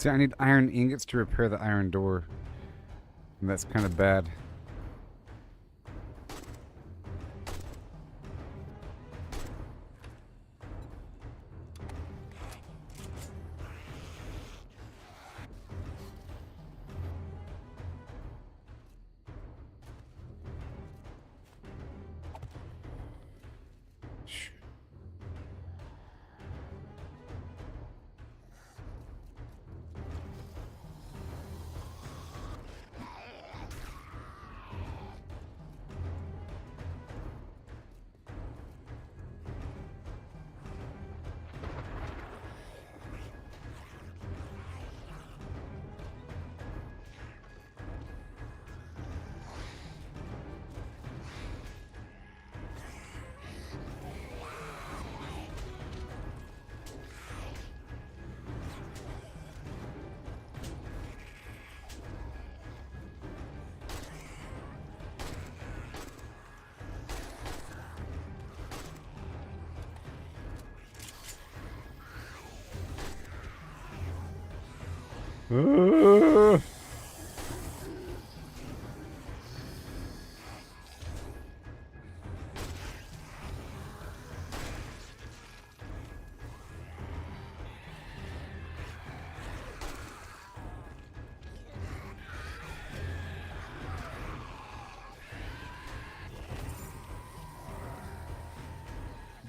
See, I need iron ingots to repair the iron door. And that's kind of bad.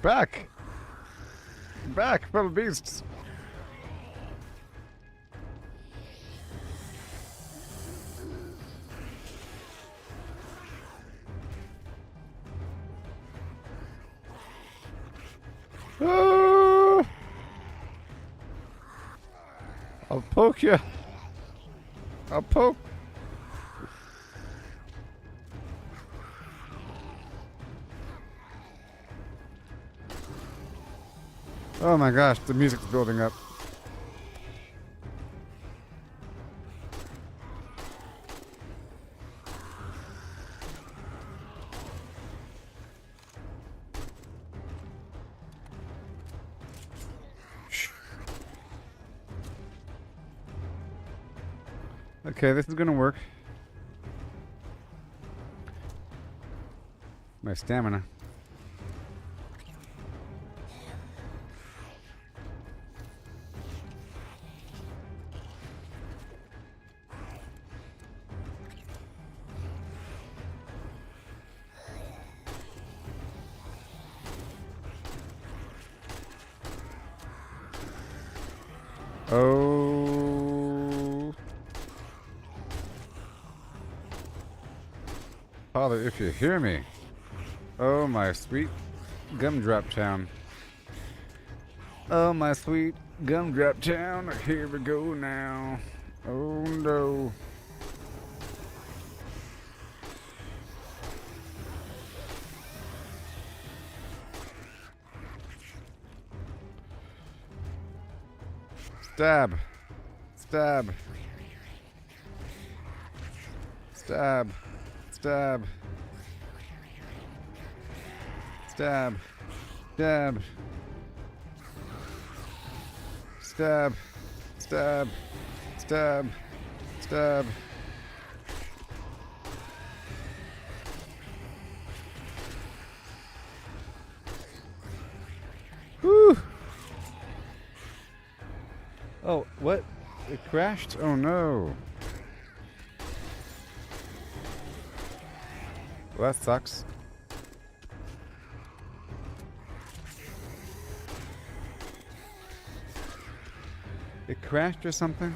Back! Back, fellow beasts! Ah! I'll poke you. I'll poke. Oh my gosh, the music's building up. Okay, this is gonna work. My stamina. Oh, Father, if you hear me. Oh, my sweet gumdrop town. Oh, my sweet gumdrop town. Here we go now. Oh, no. Stab. Stab. Stab. Stab. Stab. Stab. Stab. Stab. Stab. Stab. Whew. Oh, what? It crashed? Oh no. Well, that sucks. It crashed or something?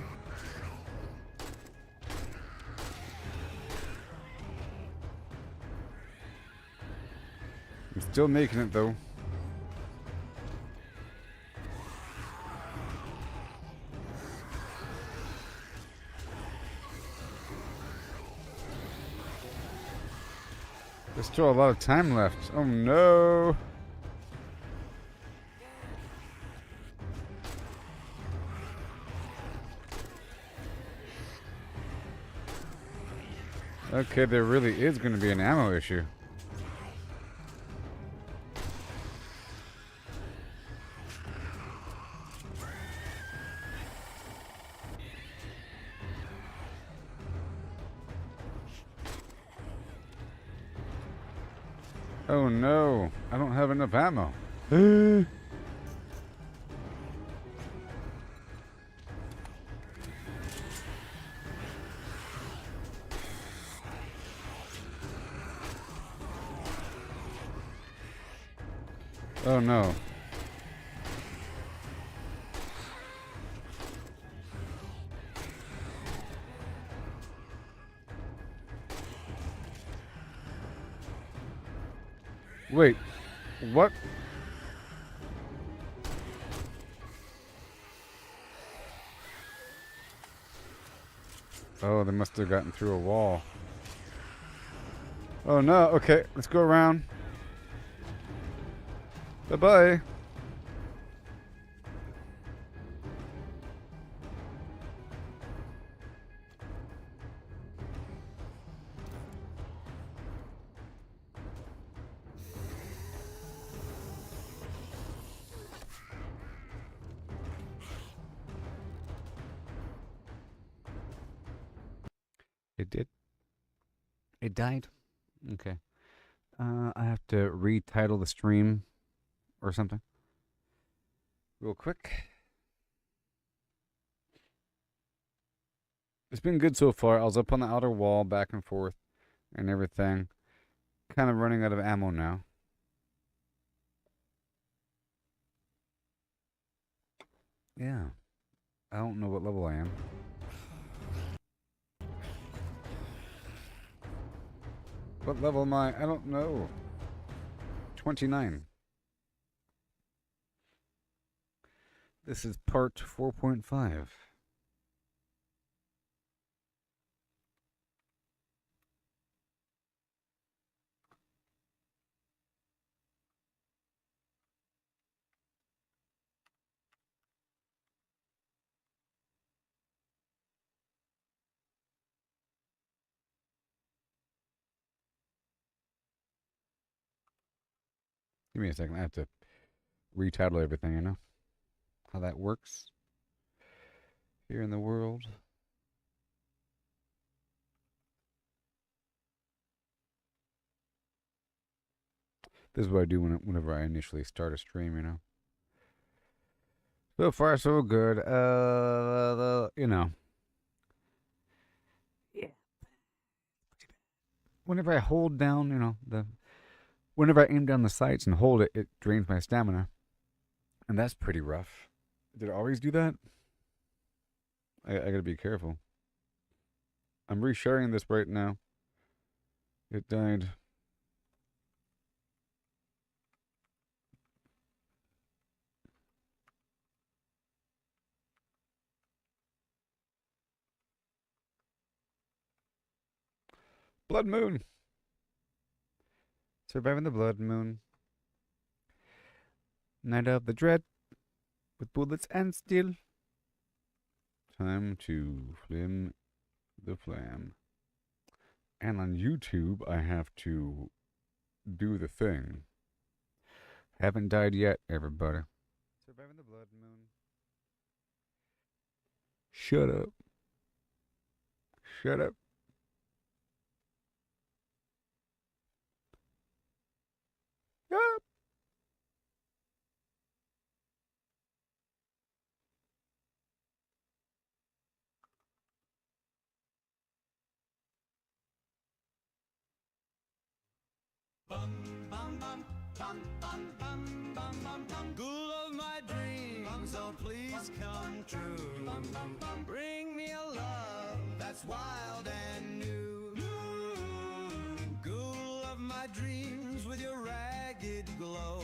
I'm still making it though. There's still a lot of time left. Oh no! Okay, there really is going to be an ammo issue. Oh no, I don't have enough ammo. Oh no. Wait, what? Oh, they must have gotten through a wall. Oh no, okay, let's go around. Bye-bye. It did. It died. Okay. I have to retitle the stream or something. Real quick. It's been good so far. I was up on the outer wall, back and forth, and everything. Kind of running out of ammo now. Yeah. I don't know what level I am. What level am I? I don't know. 29. This is part 4.5. Give me a second. I have to retitle everything, you know? How that works here in the world. This is what I do whenever I initially start a stream, you know? So far, so good. You know. Yeah. Whenever I hold down, you know, whenever I aim down the sights and hold it, it drains my stamina. And that's pretty rough. Did it always do that? I gotta be careful. I'm resharing this right now. It died. Blood Moon. Surviving the Blood Moon. Night of the Dread. With bullets and steel. Time to flim the flam. And on YouTube, I have to do the thing. Haven't died yet, everybody. Surviving the Blood Moon. Shut up. Shut up. Yup. Ghoul of my dreams, oh please come true. Bring me a love that's wild and new. Ghoul of my dreams with your ragged glow.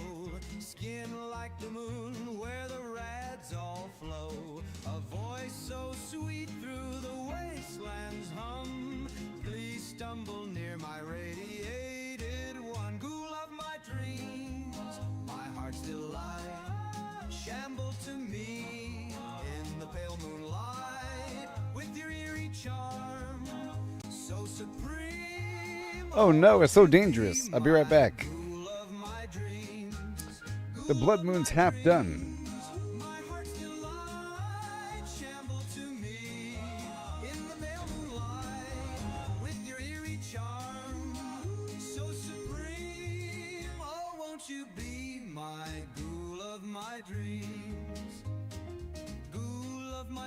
Skin like the moon where the rads all flow. A voice so sweet through the wastelands hum. Please stumble near my radiated one. Ghoul of my dreams, my heart's delight. Shamble to me in the pale moonlight with your eerie charm, so supreme. Oh no, it's so dangerous. I'll be right back. The Blood Moon's half done.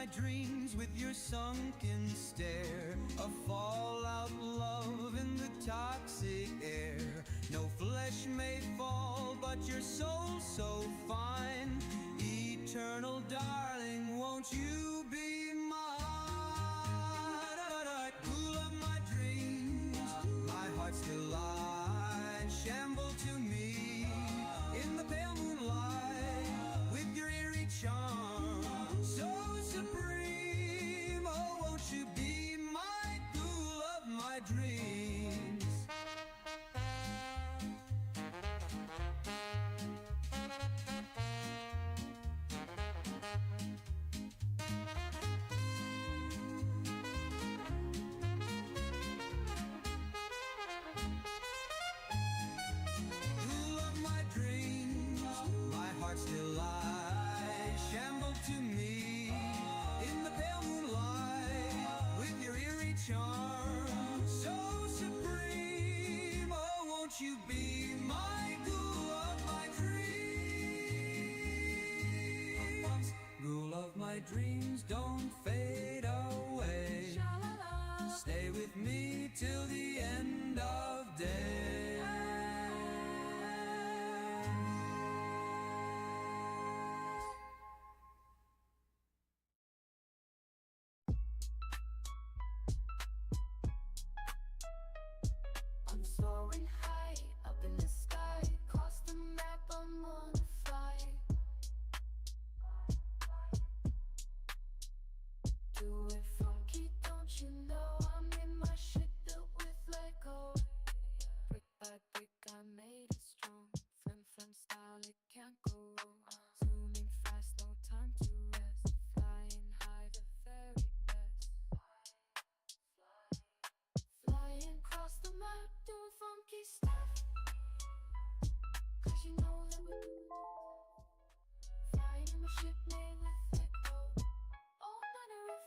my dreams with your sunken stare. A fallout love in the toxic air. No flesh may fall, but your soul so fine. Eternal darling, won't you be mine? Cool of my dreams, my heart still lies. Shamble to me in the pale moonlight with your eerie charm, so supreme. Oh, won't you be my cool of my dreams? Cool of my dreams, my heart still lies. Shamble to me in the pale moonlight with your eerie charm, so supreme. Oh, won't you be my ghoul of my dreams? Ghoul of my dreams, don't fade away. Stay with me till the end of day. I'm soaring high up in the sky. Cross the map, I'm on a flight. Do it funky, don't you know? I'm in my shit built with Lego. Brick by brick, I made it strong. Fem style, it can't go wrong. Zooming fast, no time to rest. Flying high, the very best. Flying across the map, doing funky stuff. 'Cause you know that we do. Flying in my ship made with Lego. All manner of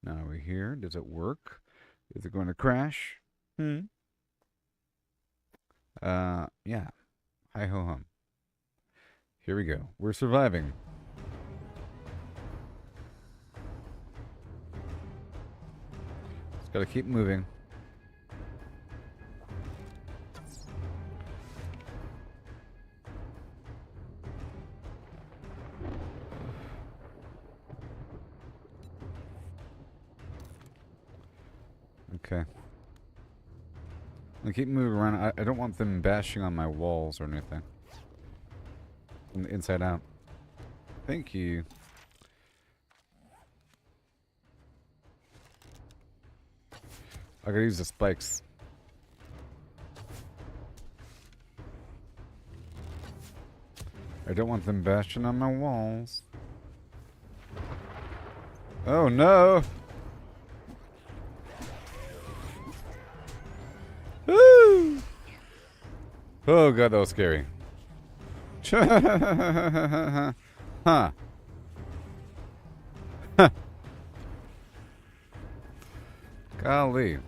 Now are we here? Does it work? Is it going to crash? Yeah. Hi ho hum. Here we go. We're surviving. Just gotta keep moving. Okay. I keep moving around. I don't want them bashing on my walls or anything. From the inside out. Thank you. I gotta use the spikes. I don't want them bashing on my walls. Oh no! Woo! Oh god, that was scary. Huh. Huh. Golly.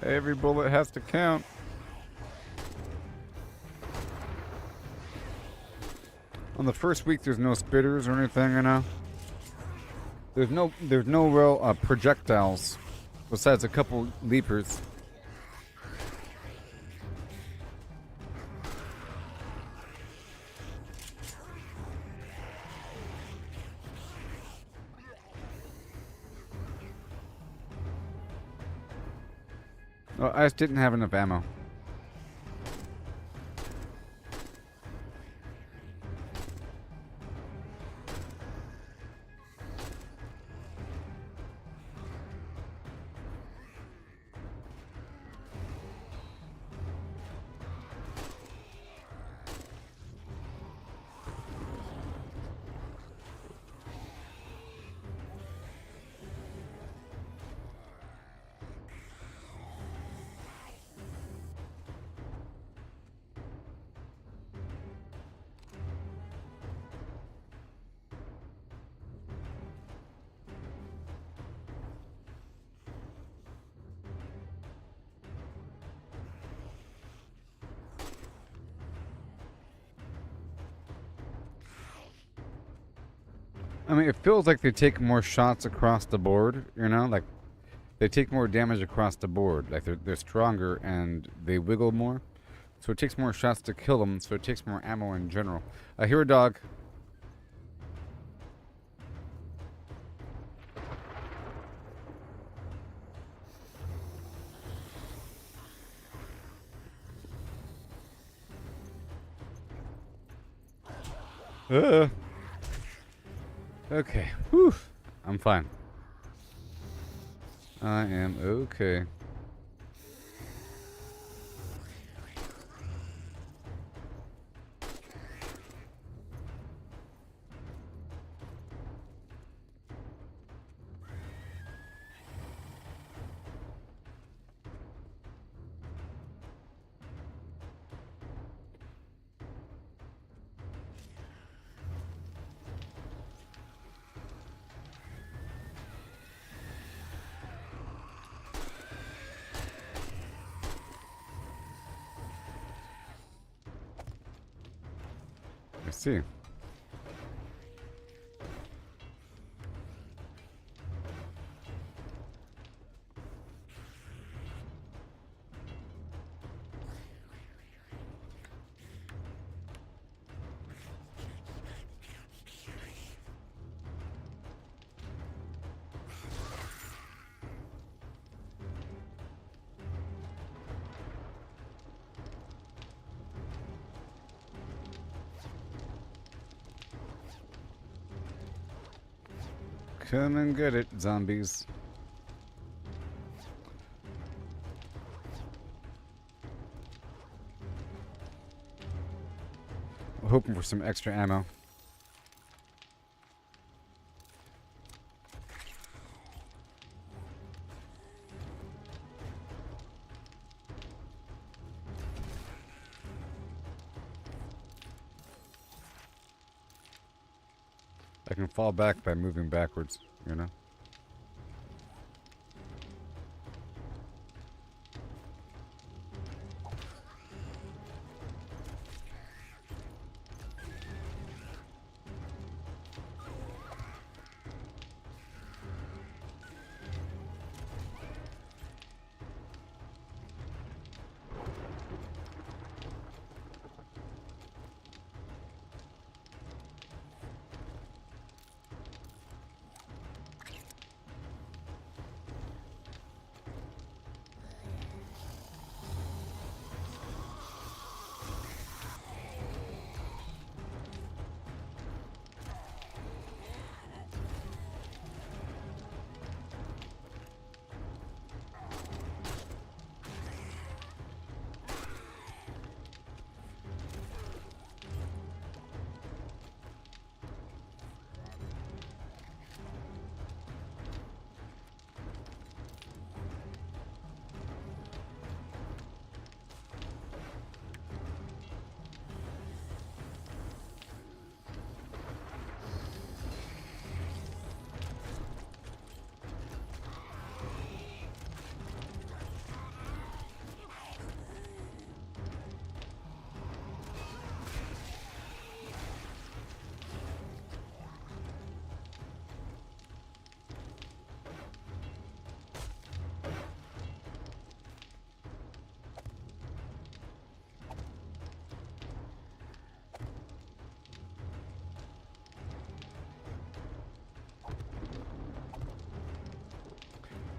Every bullet has to count. On the first week, there's no spitters or anything, you know. There's no real projectiles, besides a couple leapers. Oh, I just didn't have enough ammo. I mean, it feels like they take more shots across the board, you know? Like, they take more damage across the board. Like, they're stronger and they wiggle more. So it takes more shots to kill them, so it takes more ammo in general. I hear a dog. Uh. Okay. Whew. I'm fine. I am okay. I see. Come and get it, zombies. I'm hoping for some extra ammo. I can fall back by moving backwards, you know?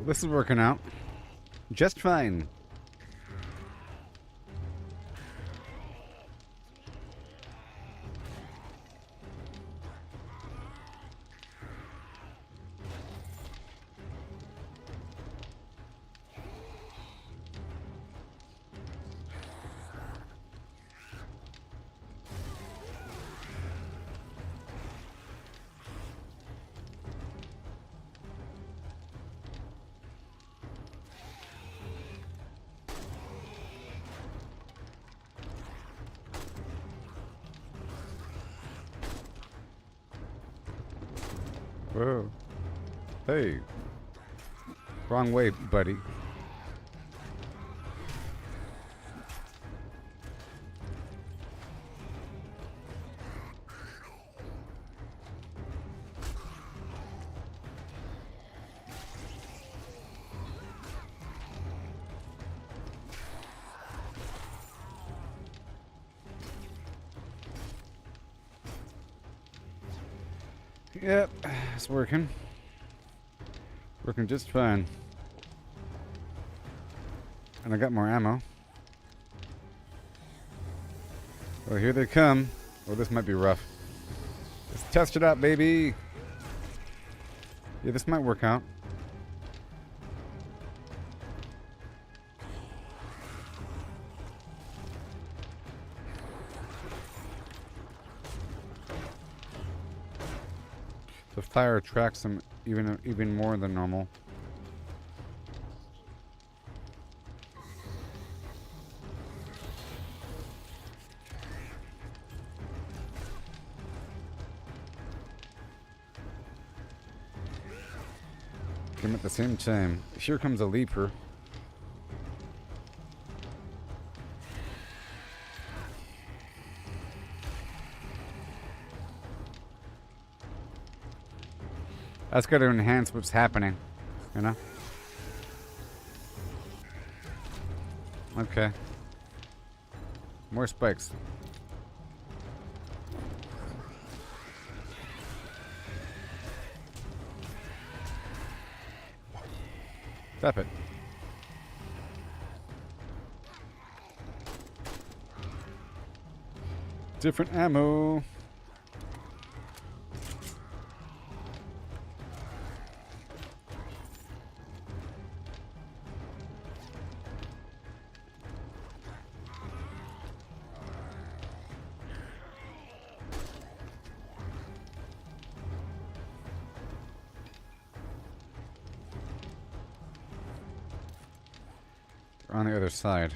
Well, this is working out just fine. Whoa. Hey. Wrong way, buddy. Yep, it's working. Working just fine. And I got more ammo. Well, here they come. Oh, this might be rough. Let's test it out, baby. Yeah, this might work out. The fire attracts them even more than normal. Get them at the same time. Here comes a leaper. That's got to enhance what's happening, you know? Okay. More spikes. Stop it. Different ammo. On the other side.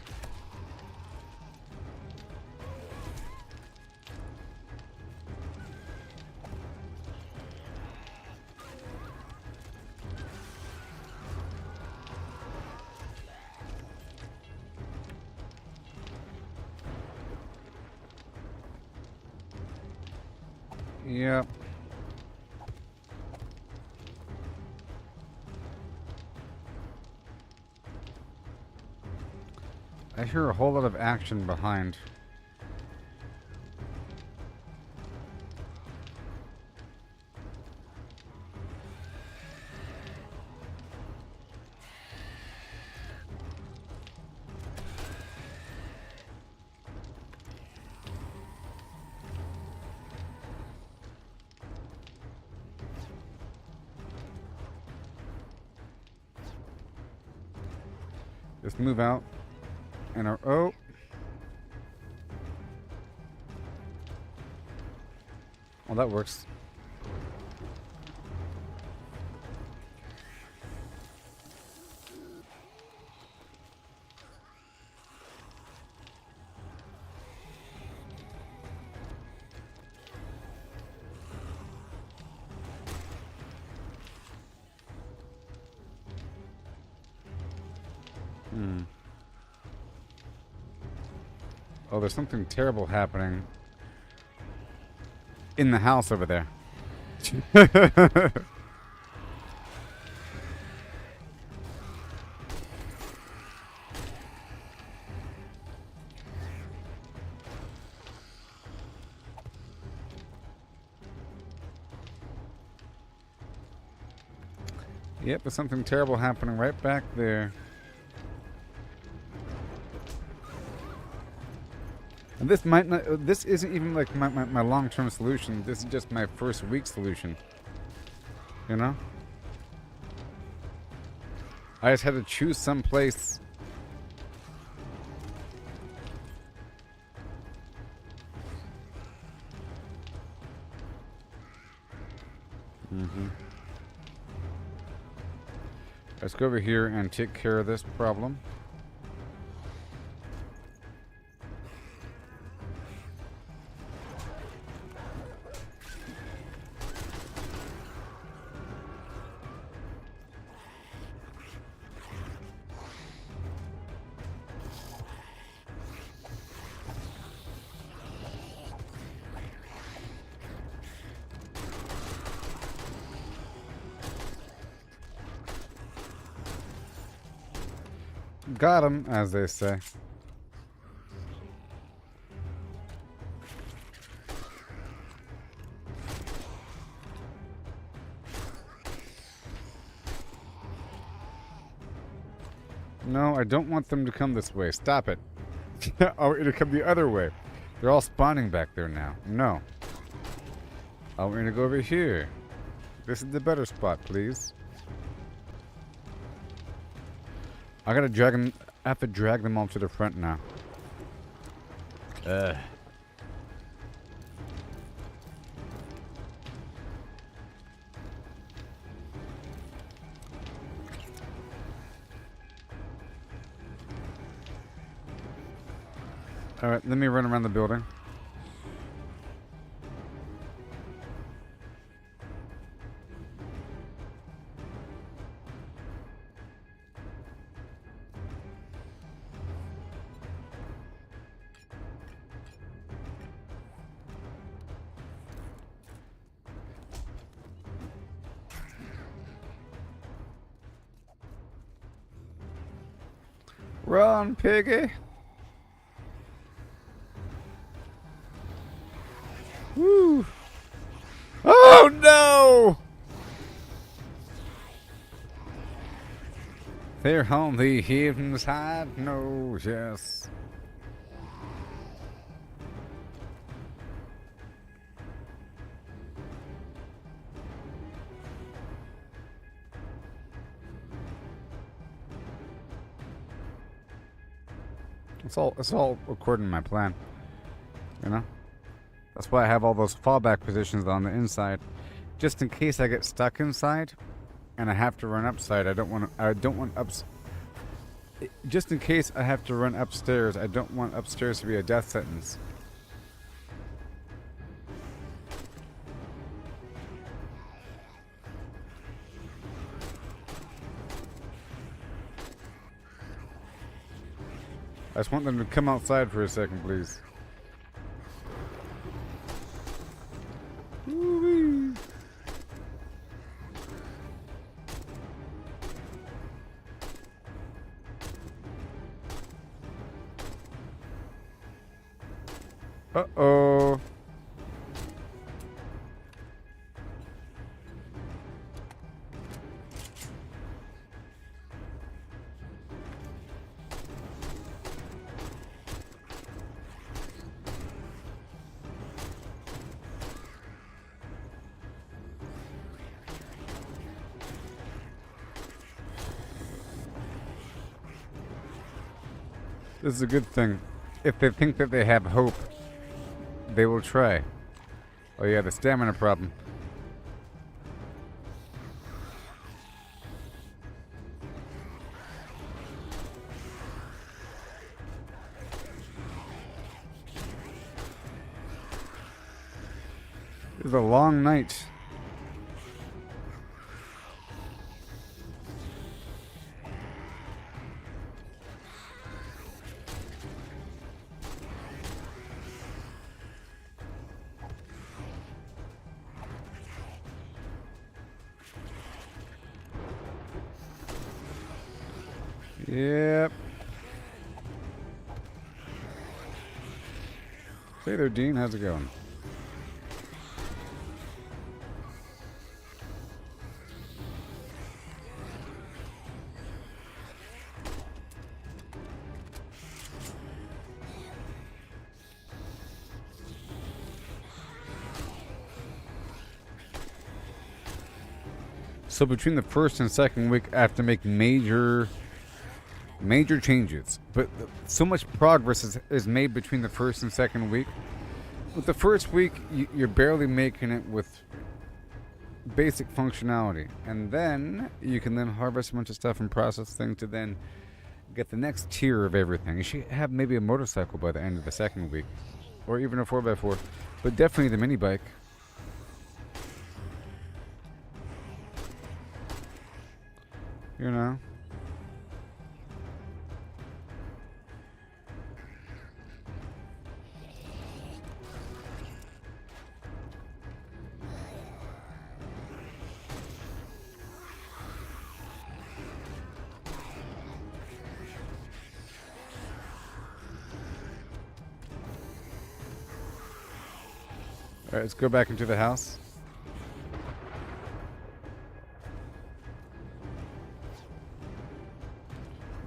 Yep. I hear a whole lot of action behind. Just move out. And our oh. Well, that works. Oh, there's something terrible happening in the house over there. Yep, there's something terrible happening right back there. And this might not, this isn't even like my long-term solution. This is just my first week solution. You know? I just had to choose some place. Let's go over here and take care of this problem. Got him, as they say. No, I don't want them to come this way. Stop it. I want you to come the other way. They're all spawning back there now. No. I want you to go over here. This is the better spot, please. I gotta drag them. I have to drag them all to the front now. Ugh. Alright, let me run around the building. Run, piggy! Woo! Oh no! They're home, the heathens hide knows, yes. It's all according to my plan. You know? That's why I have all those fallback positions on the inside. Just in case I get stuck inside and I have to run upside. I don't want just in case I have to run upstairs, I don't want upstairs to be a death sentence. I just want them to come outside for a second, please. Woo-wee. Uh-oh. This is a good thing. If they think that they have hope, they will try. Oh yeah, the stamina problem. It's a long night. Yep. Hey there, Dean. How's it going? So between the first and second week, I have to make major changes. But so much progress is made between the first and second week. With the first week, you're barely making it with basic functionality. And then you can then harvest a bunch of stuff and process things to then get the next tier of everything. You should have maybe a motorcycle by the end of the second week. Or even a 4x4. But definitely the mini bike. You know? Alright, let's go back into the house.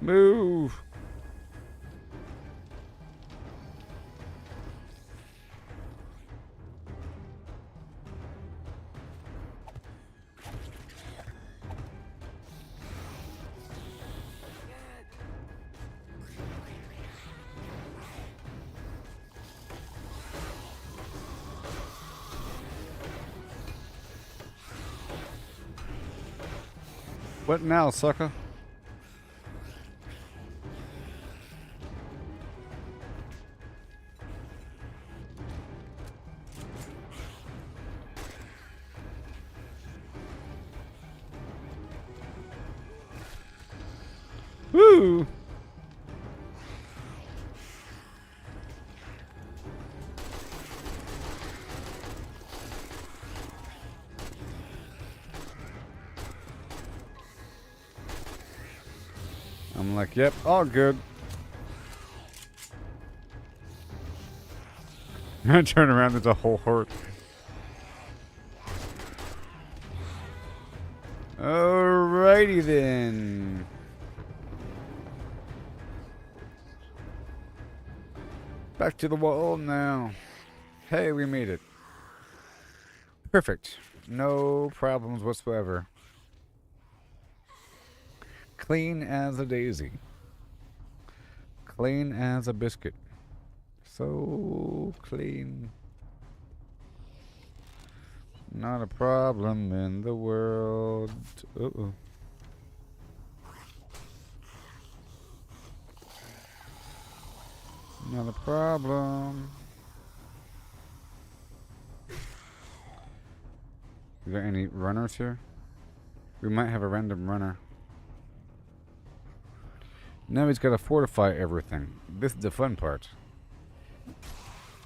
Move. What now, sucker? Woo! I'm like, yep, all good. I turn around, there's a whole horde. Alrighty then. Back to the wall now. Hey, we made it. Perfect. No problems whatsoever. Clean as a daisy. Clean as a biscuit. So clean. Not a problem in the world. Uh-oh. Not a problem. You got any runners here? We might have a random runner. Now he's got to fortify everything. This is the fun part.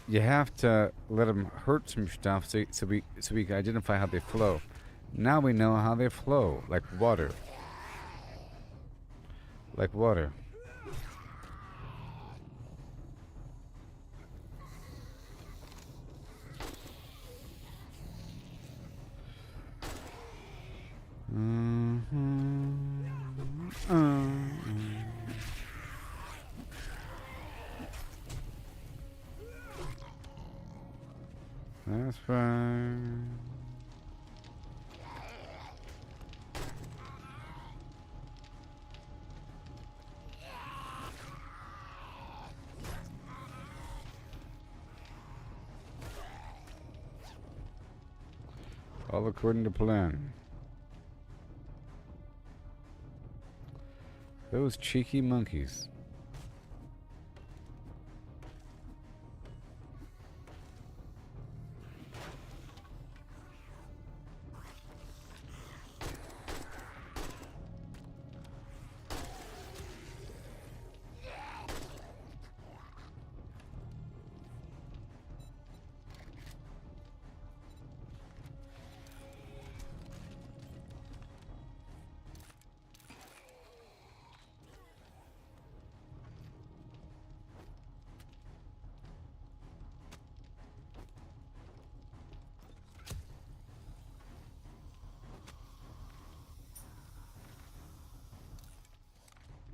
You have to let him hurt some stuff so we can identify how they flow. Now we know how they flow, like water. Like water. That's fine. All according to plan. Those cheeky monkeys.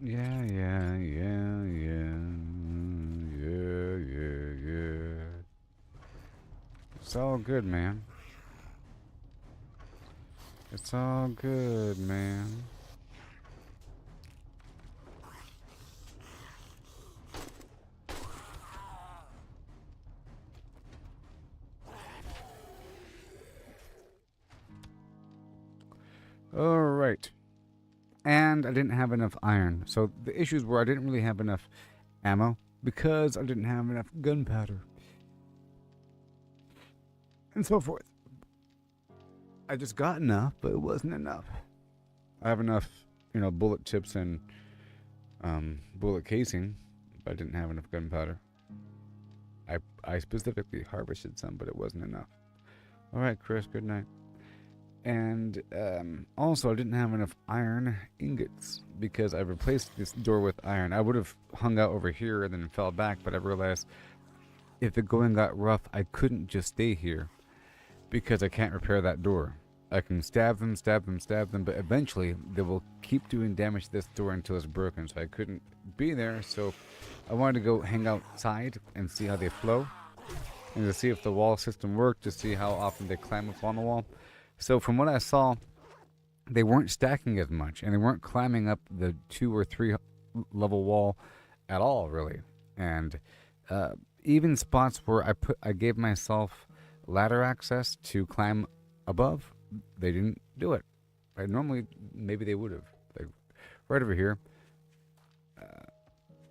Yeah. It's all good, man. It's all good, man. All right. And I didn't have enough iron. So the issues were I didn't really have enough ammo because I didn't have enough gunpowder. And so forth. I just got enough, but it wasn't enough. I have enough, bullet tips and bullet casing, but I didn't have enough gunpowder. I specifically harvested some, but it wasn't enough. All right, Chris, good night. And also, I didn't have enough iron ingots because I replaced this door with iron. I would have hung out over here and then fell back, but I realized if the going got rough, I couldn't just stay here because I can't repair that door. I can stab them, stab them, stab them, but eventually they will keep doing damage to this door until it's broken. So I couldn't be there, so I wanted to go hang outside and see how they flow, and to see if the wall system worked, to see how often they climb up on the wall. So from what I saw, they weren't stacking as much, and they weren't climbing up the 2 or 3 level wall at all, really. And even spots where I gave myself ladder access to climb above, they didn't do it. Right? Normally, maybe they would have. Like right over here,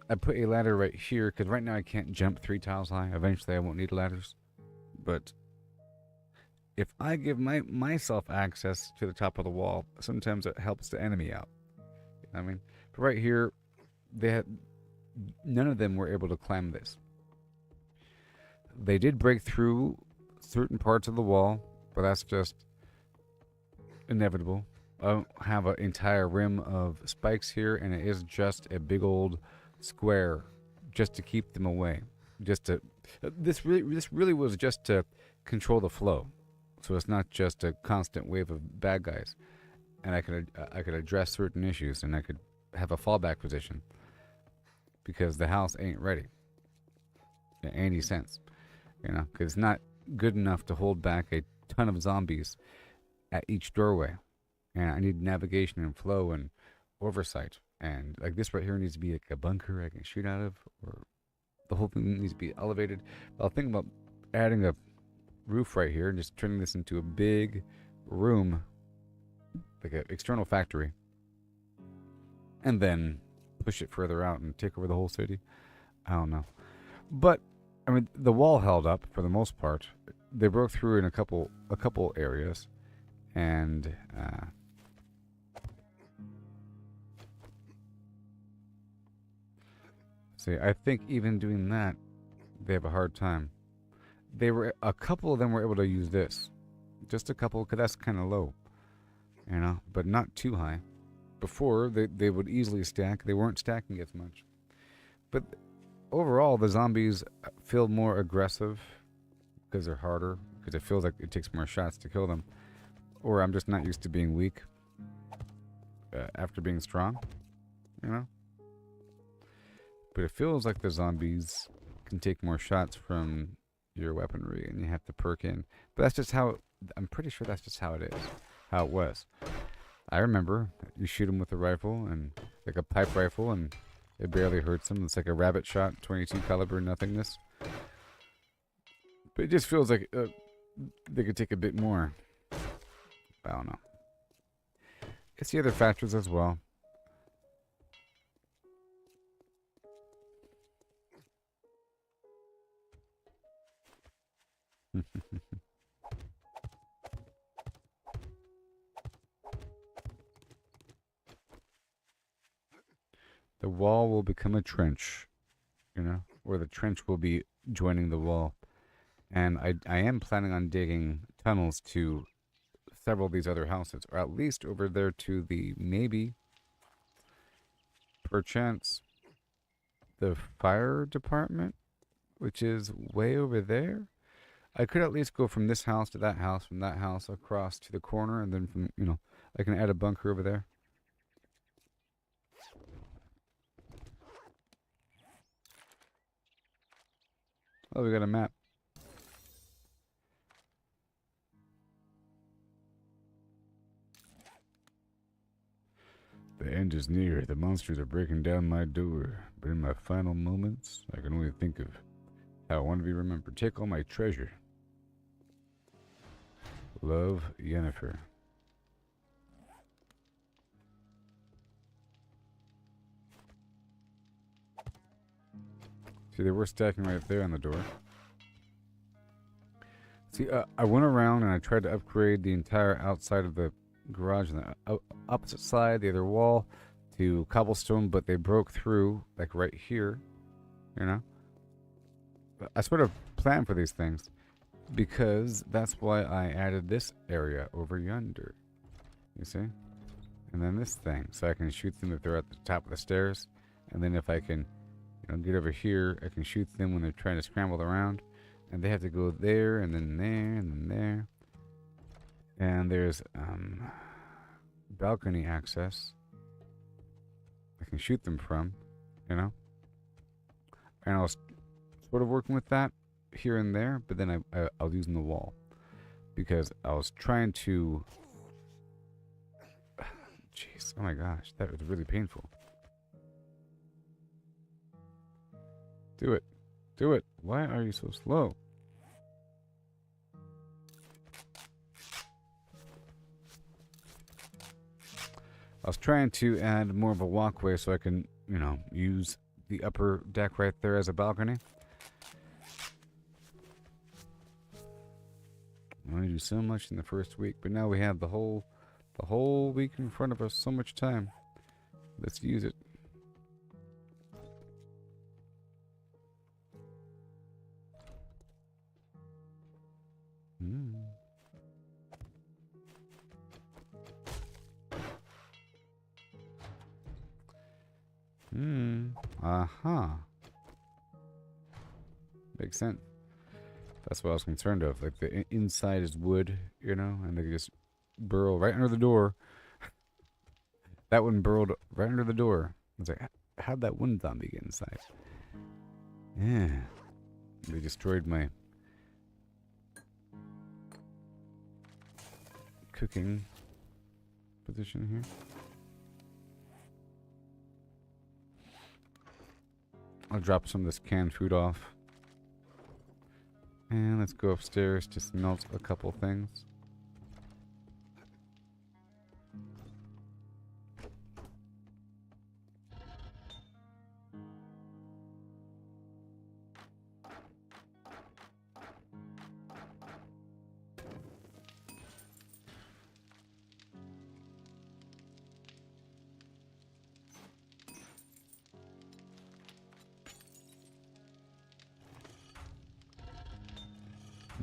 I put a ladder right here because right now I can't jump 3 tiles high. Eventually, I won't need ladders. But if I give myself access to the top of the wall, sometimes it helps the enemy out. You know what I mean? But right here, none of them were able to climb this. They did break through certain parts of the wall, but that's just inevitable. I don't have an entire rim of spikes here, and it is just a big old square just to keep them away. This really was just to control the flow, so it's not just a constant wave of bad guys. And I could address certain issues, and I could have a fallback position because the house ain't ready in any sense, you know, because it's not good enough to hold back a ton of zombies at each doorway, and I need navigation and flow and oversight. And like this right here needs to be like a bunker I can shoot out of, or the whole thing needs to be elevated. But I'll think about adding a roof right here and just turning this into a big room, like an external factory, and then push it further out and take over the whole city. I don't know, but I mean the wall held up for the most part. They broke through in a couple areas, and see, I think even doing that, they have a hard time. A couple of them were able to use this, just a couple, because that's kind of low, you know, but not too high. Before they would easily stack. They weren't stacking as much, but overall the zombies feel more aggressive because they're harder, because it feels like it takes more shots to kill them, or I'm just not used to being weak after being strong, you know. But it feels like the zombies can take more shots from your weaponry, and you have to perk in. But that's just how I'm pretty sure that's just how it is, how it was. I remember you shoot them with a rifle, and like a pipe rifle, and it barely hurts them. It's like a rabbit shot, 22 caliber nothingness. But it just feels like they could take a bit more. I don't know. It's the other factors as well. The wall will become a trench, you know, or the trench will be joining the wall. And I am planning on digging tunnels to several of these other houses, or at least over there to the, maybe, perchance, the fire department, which is way over there. I could at least go from this house to that house, from that house across to the corner, and then from, you know, I can add a bunker over there. Oh, we got a map. The end is near. The monsters are breaking down my door. But in my final moments, I can only think of how I want to be remembered. Take all my treasure. Love, Yennefer. See, they were stacking right there on the door. See, I went around and I tried to upgrade the entire outside of the garage on the opposite side, the other wall, to cobblestone, but they broke through, like right here, you know? I sort of planned for these things, because that's why I added this area over yonder, you see? And then this thing, so I can shoot them if they're at the top of the stairs, and then if I can, you know, get over here, I can shoot them when they're trying to scramble around, and they have to go there, and then there, and then there. And there's balcony access. I can shoot them from, you know? And I was sort of working with that here and there, but then I was using the wall. Because I was trying to... Jeez, oh my gosh, that was really painful. Do it. Do it. Why are you so slow? I was trying to add more of a walkway so I can, you know, use the upper deck right there as a balcony. I only do so much in the first week, but now we have the whole week in front of us. So much time. Let's use it. Aha. Makes sense. That's what I was concerned of. Like the inside is wood, you know, and they just burrow right under the door. That one burrowed right under the door. I was like, how'd that one zombie get inside? Yeah. They destroyed my cooking position here. I'll drop some of this canned food off. And let's go upstairs to smelt a couple things.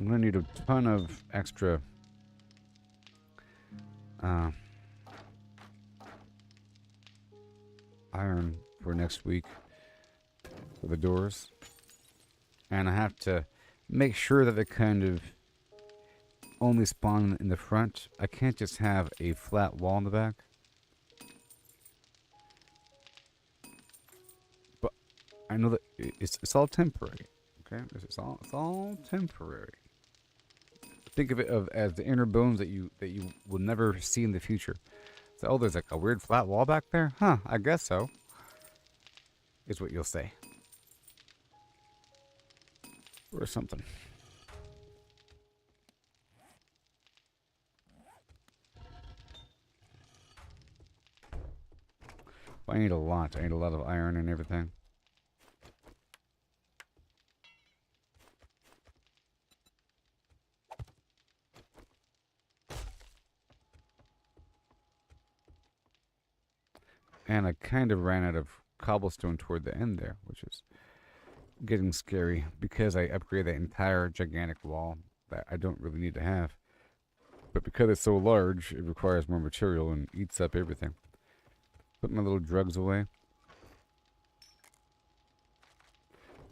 I'm gonna need a ton of extra iron for next week for the doors, and I have to make sure that they kind of only spawn in the front. I can't just have a flat wall in the back. But I know that it's all temporary. Okay, it's all temporary. Think of it as the inner bones that you will never see in the future. So, oh, there's like a weird flat wall back there? Huh, I guess so. Is what you'll say. Or something. I need a lot. I need a lot of iron and everything. And I kind of ran out of cobblestone toward the end there, which is getting scary because I upgraded that entire gigantic wall that I don't really need to have. But because it's so large, it requires more material and eats up everything. Put my little drugs away.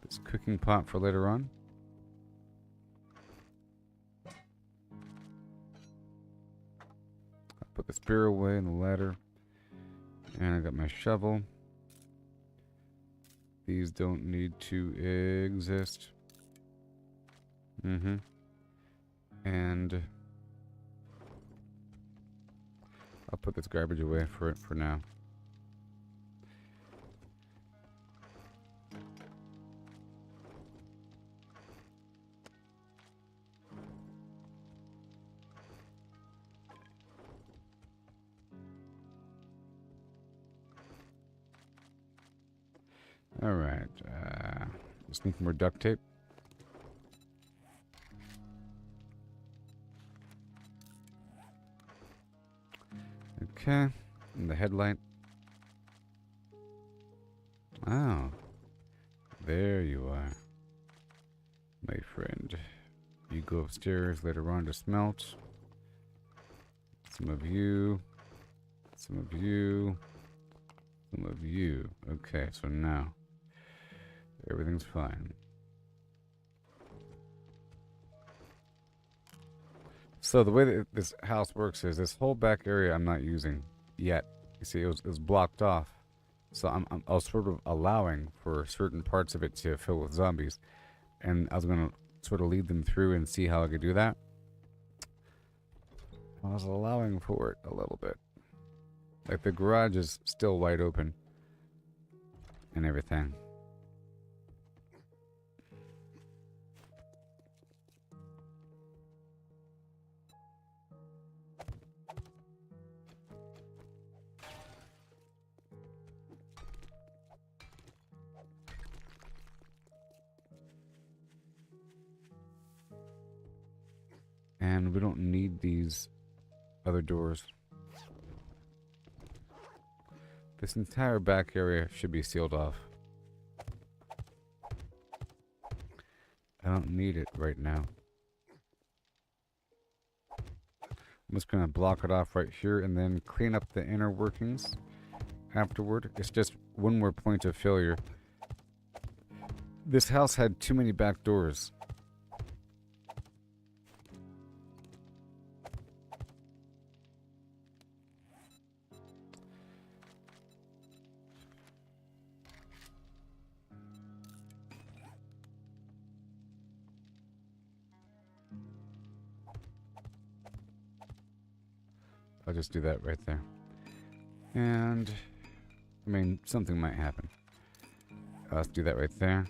This cooking pot for later on. I'll put the spear away and the ladder. And I got my shovel. These don't need to exist. And I'll put this garbage away for now. Alright, let's make more duct tape. Okay, and the headlight. Oh, there you are, my friend. You go upstairs later on to smelt. Some of you, some of you, some of you. Okay, so now everything's fine. So the way that this house works is this whole back area I'm not using yet. You see, it was blocked off. So I was sort of allowing for certain parts of it to fill with zombies. And I was going to sort of lead them through and see how I could do that. I was allowing for it a little bit. Like the garage is still wide open. And everything. And we don't need these other doors. This entire back area should be sealed off. I don't need it right now. I'm just going to block it off right here and then clean up the inner workings afterward. It's just one more point of failure. This house had too many back doors. I'll just do that right there. And, I mean, something might happen. Let's do that right there.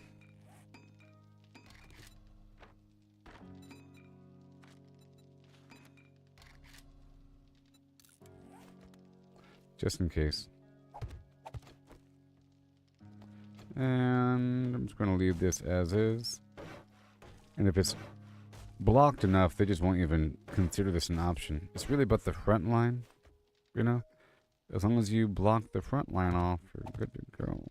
Just in case. And I'm just going to leave this as is. And if it's blocked enough, they just won't even consider this an option. It's really about the front line, you know? As long as you block the front line off, you're good to go.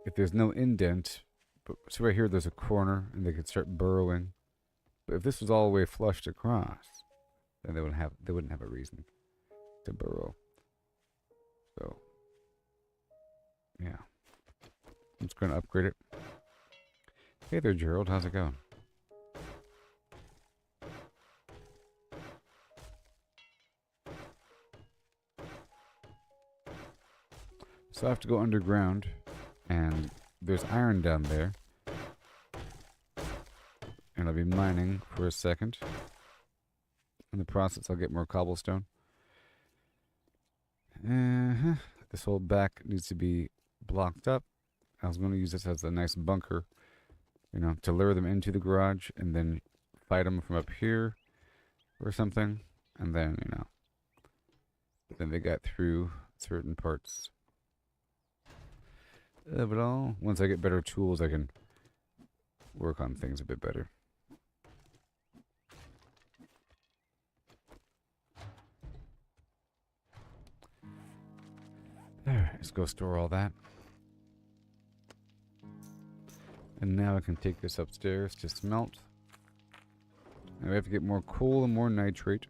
If there's no indent, but see right here, there's a corner, and they could start burrowing. But if this was all the way flushed across, then they wouldn't have a reason to burrow. So, yeah. I'm just going to upgrade it. Hey there, Gerald. How's it going? So I have to go underground, and there's iron down there. And I'll be mining for a second. In the process, I'll get more cobblestone. This whole back needs to be blocked up. I was going to use this as a nice bunker, you know, to lure them into the garage and then fight them from up here or something. And then, you know, then they got through certain parts. But once I get better tools, I can work on things a bit better. There, let's go store all that. And now I can take this upstairs to smelt. And we have to get more coal and more nitrate.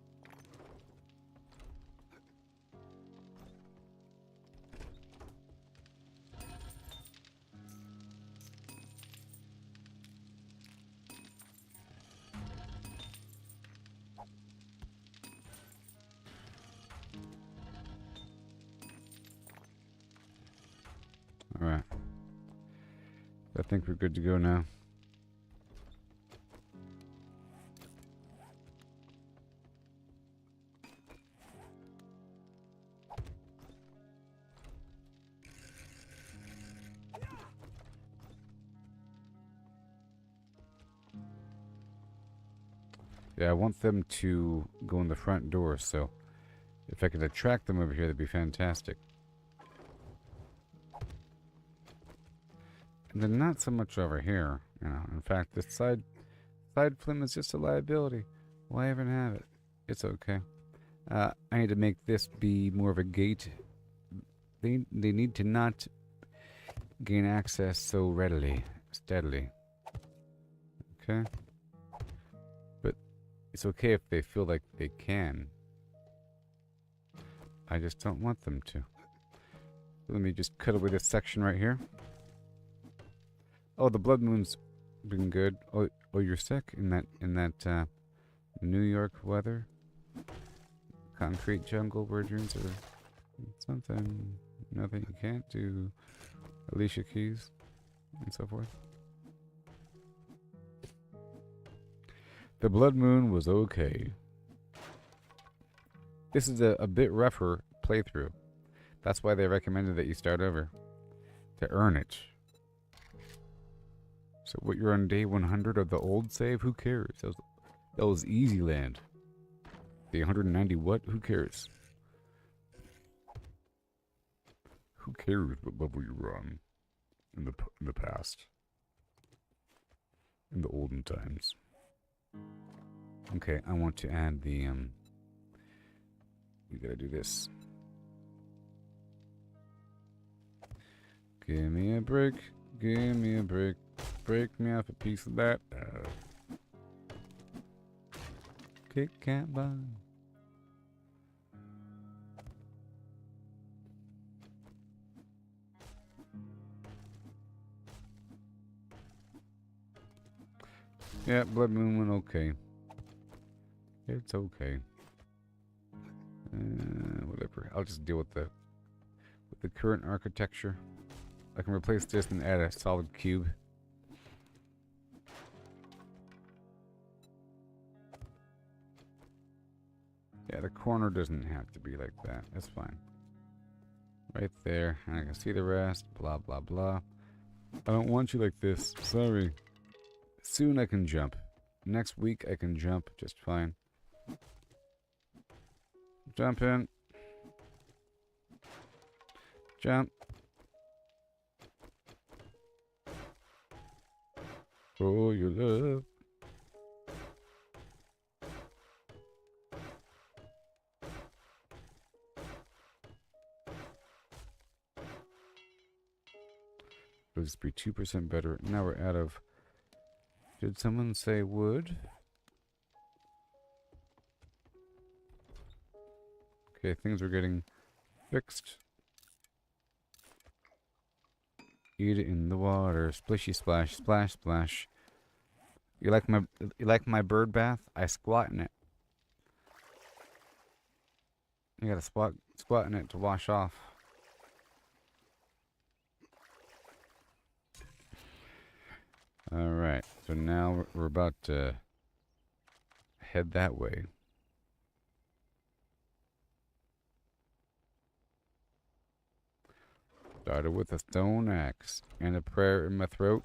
Alright. I think we're good to go now. Yeah, I want them to go in the front door, so if I could attract them over here, that'd be fantastic. And then not so much over here, you know. In fact, this side flim is just a liability. Why even have it? It's okay. I need to make this be more of a gate. They need to not gain access so readily, steadily. Okay? But it's okay if they feel like they can. I just don't want them to. Let me just cut away this section right here. Oh, the blood moon's been good. Oh, you're sick in that New York weather. Concrete jungle where dreams are something. Nothing you can't do. Alicia Keys and so forth. The Blood Moon was okay. This is a bit rougher playthrough. That's why they recommended that you start over. To earn it. So what, you're on day 100 of the old save? Who cares? That was easy land. Day 190 what? Who cares? Who cares what level you were on in the past? In the olden times. Okay, I want to add the we gotta do this. Give me a break. Give me a break. Break me off a piece of that. Kit Kat bun. Yeah, Blood Moon went okay. It's okay. Whatever. I'll just deal with the current architecture. I can replace this and add a solid cube. Yeah, the corner doesn't have to be like that. That's fine. Right there. And I can see the rest. Blah, blah, blah. I don't want you like this. Sorry. Soon I can jump. Next week I can jump just fine. Jump in. Jump. Oh, your love. It'll just be 2% better. Now we're out of... Did someone say wood? Okay, things are getting fixed. Eat it in the water. Splishy splash, splash, splash. You like my bird bath? I squat in it. You gotta squat in it to wash off. Alright, so now we're about to head that way. Started with a stone axe and a prayer in my throat.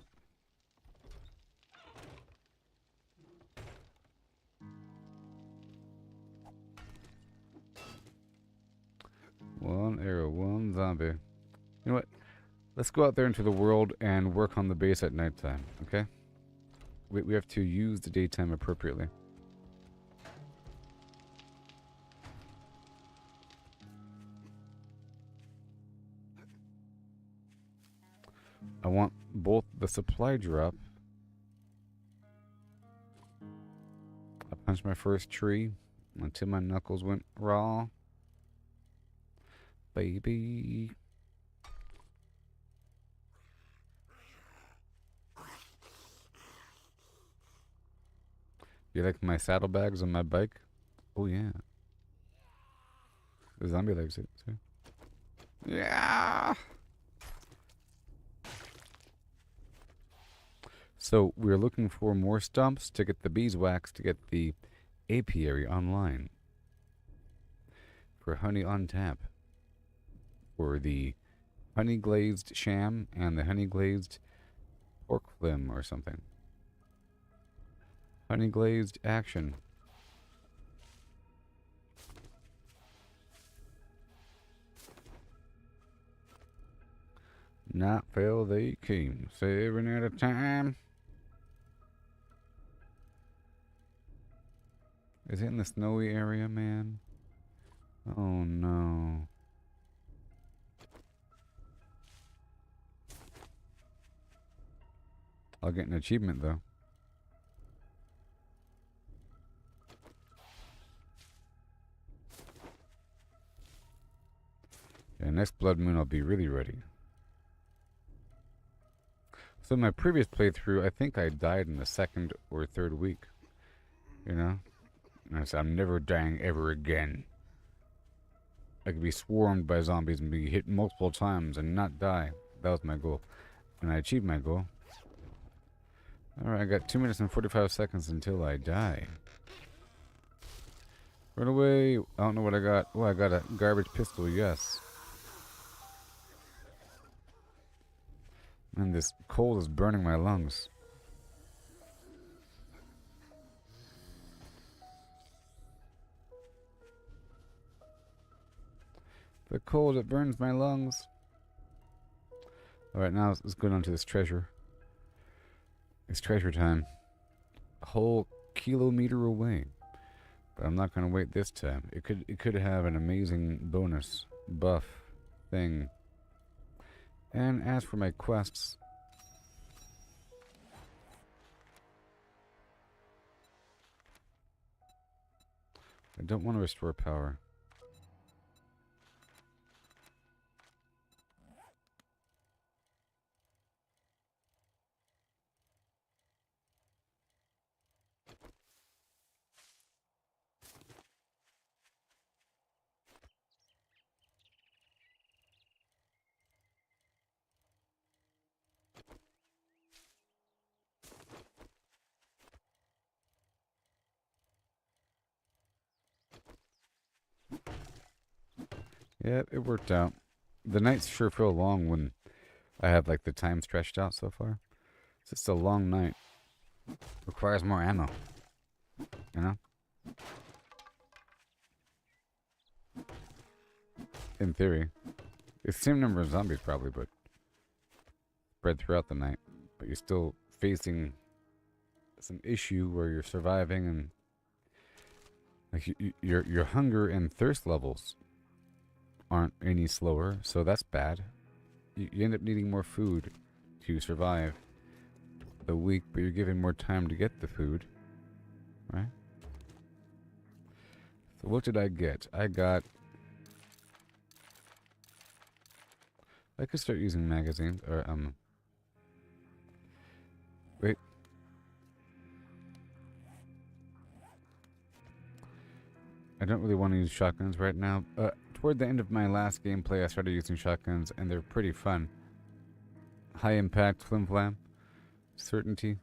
One arrow, one zombie. You know what? Let's go out there into the world and work on the base at nighttime, okay? We have to use the daytime appropriately. I want both the supply drop. I punched my first tree until my knuckles went raw. Baby. You like my saddlebags on my bike? Oh yeah. The zombie likes it too. Yeah. So we're looking for more stumps to get the beeswax to get the apiary online. For honey on tap. For the honey glazed sham and the honey glazed pork flim or something. Honey glazed action. Night fell, they came, 7 at a time. Is it in the snowy area, man? Oh no. I'll get an achievement though. Yeah, next Blood Moon I'll be really ready. So in my previous playthrough, I think I died in the 2nd or 3rd week. You know? And I said, I'm never dying ever again. I could be swarmed by zombies and be hit multiple times and not die. That was my goal. And I achieved my goal. Alright, I got 2 minutes and 45 seconds until I die. Run away. I don't know what I got. Oh, I got a garbage pistol, yes. Man, this cold is burning my lungs. The cold, it burns my lungs. Alright, now let's go down to this treasure. It's treasure time. A whole kilometer away. But I'm not gonna wait this time. It could have an amazing bonus buff thing. And as for my quests, I don't want to restore power. Yep, it worked out. The nights sure feel long when I have like the time stretched out so far. It's just a long night. Requires more ammo. You know? In theory. It's the same number of zombies probably, but spread throughout the night. But you're still facing some issue where you're surviving and like your hunger and thirst levels aren't any slower, so that's bad. You end up needing more food to survive the week, but you're given more time to get the food, right? So what did I get? I could start using magazines, or wait. I don't really want to use shotguns right now. Toward the end of my last gameplay, I started using shotguns, and they're pretty fun. High impact, flim flam, certainty.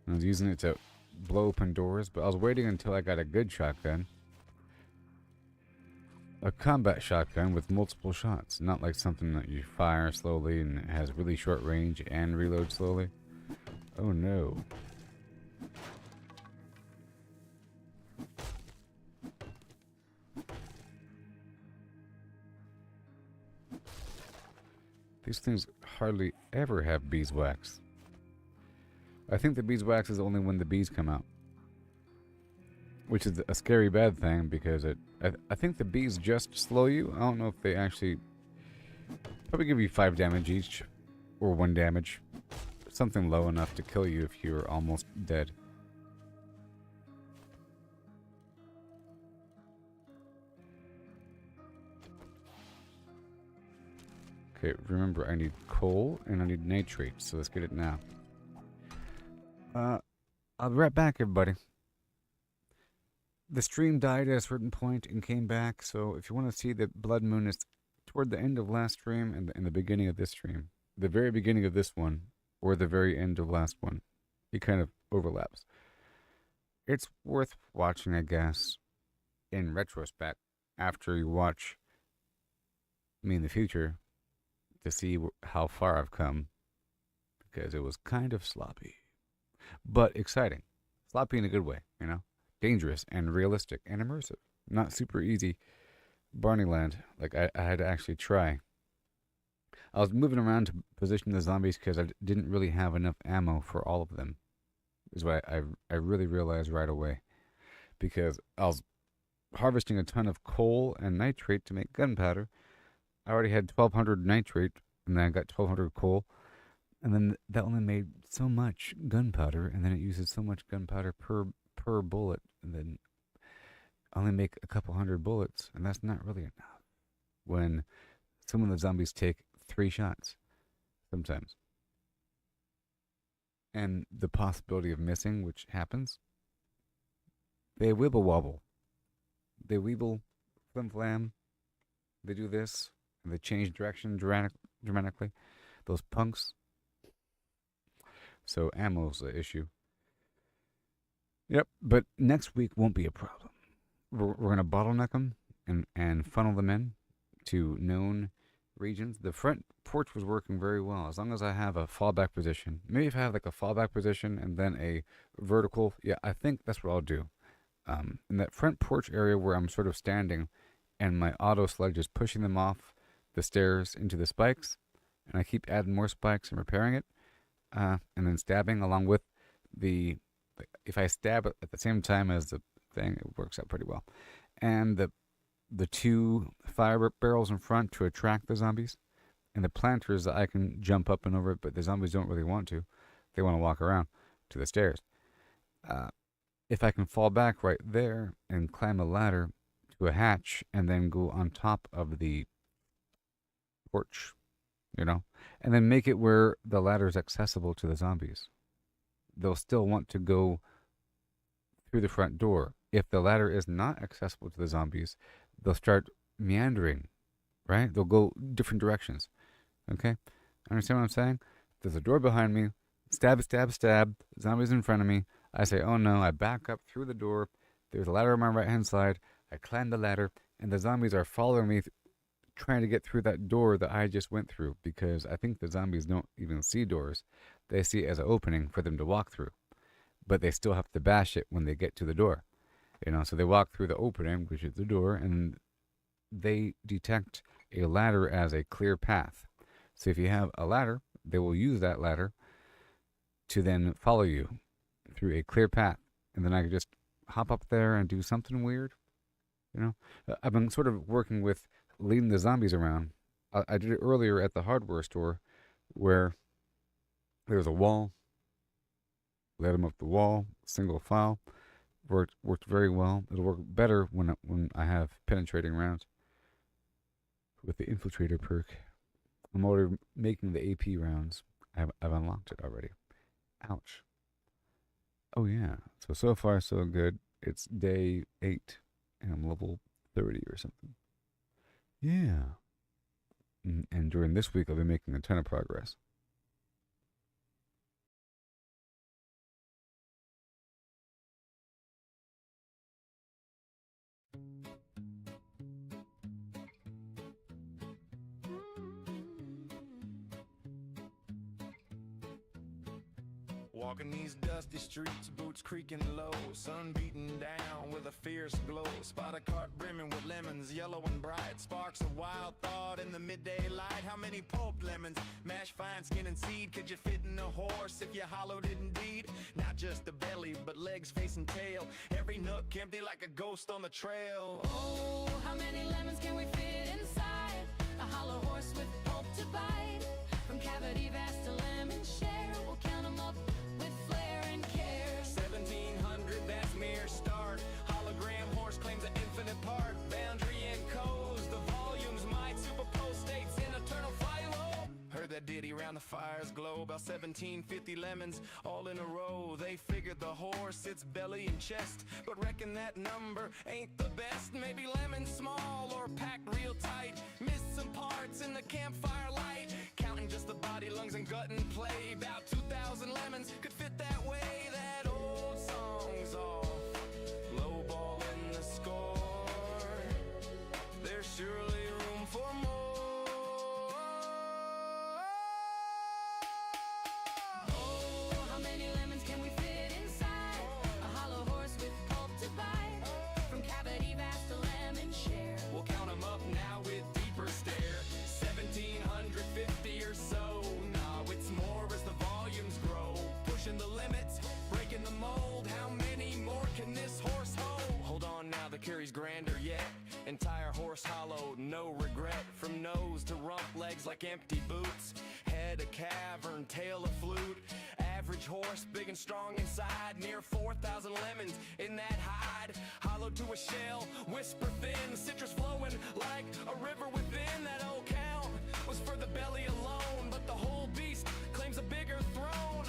I was using it to blow open doors, but I was waiting until I got a good shotgun. A combat shotgun with multiple shots, not like something that you fire slowly and has really short range and reload slowly. Oh no. These things hardly ever have beeswax. I think the beeswax is only when the bees come out. Which is a scary bad thing because I think the bees just slow you. I don't know if they actually probably give you 5 damage each or 1 damage. Something low enough to kill you if you're almost dead. Okay, remember I need coal and I need nitrate, so let's get it now. I'll be right back, everybody. The stream died at a certain point and came back, so if you want to see the blood moon is toward the end of last stream and the beginning of this stream. The very beginning of this one, or the very end of last one. It kind of overlaps. It's worth watching, I guess, in retrospect, after you watch me in the future, to see how far I've come, because it was kind of sloppy. But exciting. Sloppy in a good way, you know? Dangerous and realistic and immersive. Not super easy. Barney Land, like I had to actually try. I was moving around to position the zombies because I didn't really have enough ammo for all of them. Is what I really realized right away. Because I was harvesting a ton of coal and nitrate to make gunpowder. I already had 1,200 nitrate, and then I got 1,200 coal. And then that only made so much gunpowder, and then it uses so much gunpowder per bullet, and then only make a couple hundred bullets, and that's not really enough. When some of the zombies take 3 shots, sometimes. and the possibility of missing, which happens, they wibble wobble. They weeble, flim flam. They do this, and they change direction dramatically. Those punks. So ammo's the issue. Yep, but next week won't be a problem. We're going to bottleneck them and funnel them in to known regions. The front porch was working very well as long as I have a fallback position. Maybe if I have like a fallback position and then a vertical, yeah, I think that's what I'll do. In that front porch area where I'm sort of standing and my auto sledge is pushing them off the stairs into the spikes, and I keep adding more spikes and repairing it, and then stabbing along with if I stab it at the same time as the thing, it works out pretty well. And the two fire barrels in front to attract the zombies, and the planters that I can jump up and over, but the zombies don't really want to. They want to walk around to the stairs. If I can fall back right there and climb a ladder to a hatch and then go on top of the porch, and then make it where the ladder is accessible to the zombies. They'll still want to go through the front door. If the ladder is not accessible to the zombies, they'll start meandering, right? They'll go different directions. Okay? Understand what I'm saying? There's a door behind me. Stab, stab, stab. Zombies in front of me. I say, oh no. I back up through the door. There's a ladder on my right-hand side. I climb the ladder, and the zombies are following me, trying to get through that door that I just went through, because I think the zombies don't even see doors. They see it as an opening for them to walk through. But they still have to bash it when they get to the door. So they walk through the opening, which is the door, and they detect a ladder as a clear path. So if you have a ladder, they will use that ladder to then follow you through a clear path. And then I could just hop up there and do something weird. I've been sort of working with leading the zombies around. I did it earlier at the hardware store where there was a wall. Led them up the wall, single file. Worked very well. It'll work better when I have penetrating rounds with the infiltrator perk. I'm already making the AP rounds. I've unlocked it already. Ouch. Oh yeah. So far so good. It's day 8 and I'm level 30 or something. Yeah. And during this week I'll be making a ton of progress. Walking these dusty streets, boots creaking low, sun beating down with a fierce glow. Spot a cart brimming with lemons, yellow and bright. Sparks of wild thought in the midday light. How many pulped lemons, mashed fine skin and seed, could you fit in a horse if you hollowed it indeed? Not just the belly, but legs, face and tail. Every nook empty like a ghost on the trail. Oh, how many lemons can we fit inside a hollow horse with pulp to bite? From cavity vast to lemon share, we'll count 'em up with flair and care. 1700, that's mere start. Hologram horse claims an infinite part. Boundary and codes, the volumes might superpose states in eternal fire. Heard that ditty round the fire's glow. About 1750 lemons all in a row. They figured the horse, its belly and chest, but reckon that number ain't the best. Maybe lemons small or packed real tight. Missed some parts in the campfire light. Counting just the body, lungs and gut and play. About 2,000 lemons could fit that way. That old song's off, low ball in the score. There's surely room for more. Oh, how many lemons can we fit inside a hollow horse with pulp to bite? From cavity vast to lemon share, We'll count 'em up now with deeper stare. 1750 or so. Nah, it's more as the volumes grow. Pushing the limits, breaking the mold. How many more can this horse hold? Hold on now, the curry's grander yet. Entire horse hollowed, no regret. From nose to rump, legs like empty boots. Head a cavern, tail a flute. Average horse, big and strong inside. Near 4,000 lemons in that hide. Hollowed to a shell, whisper thin. Citrus flowing like a river within. That old count was for the belly alone, but the whole beast claims a bigger throne.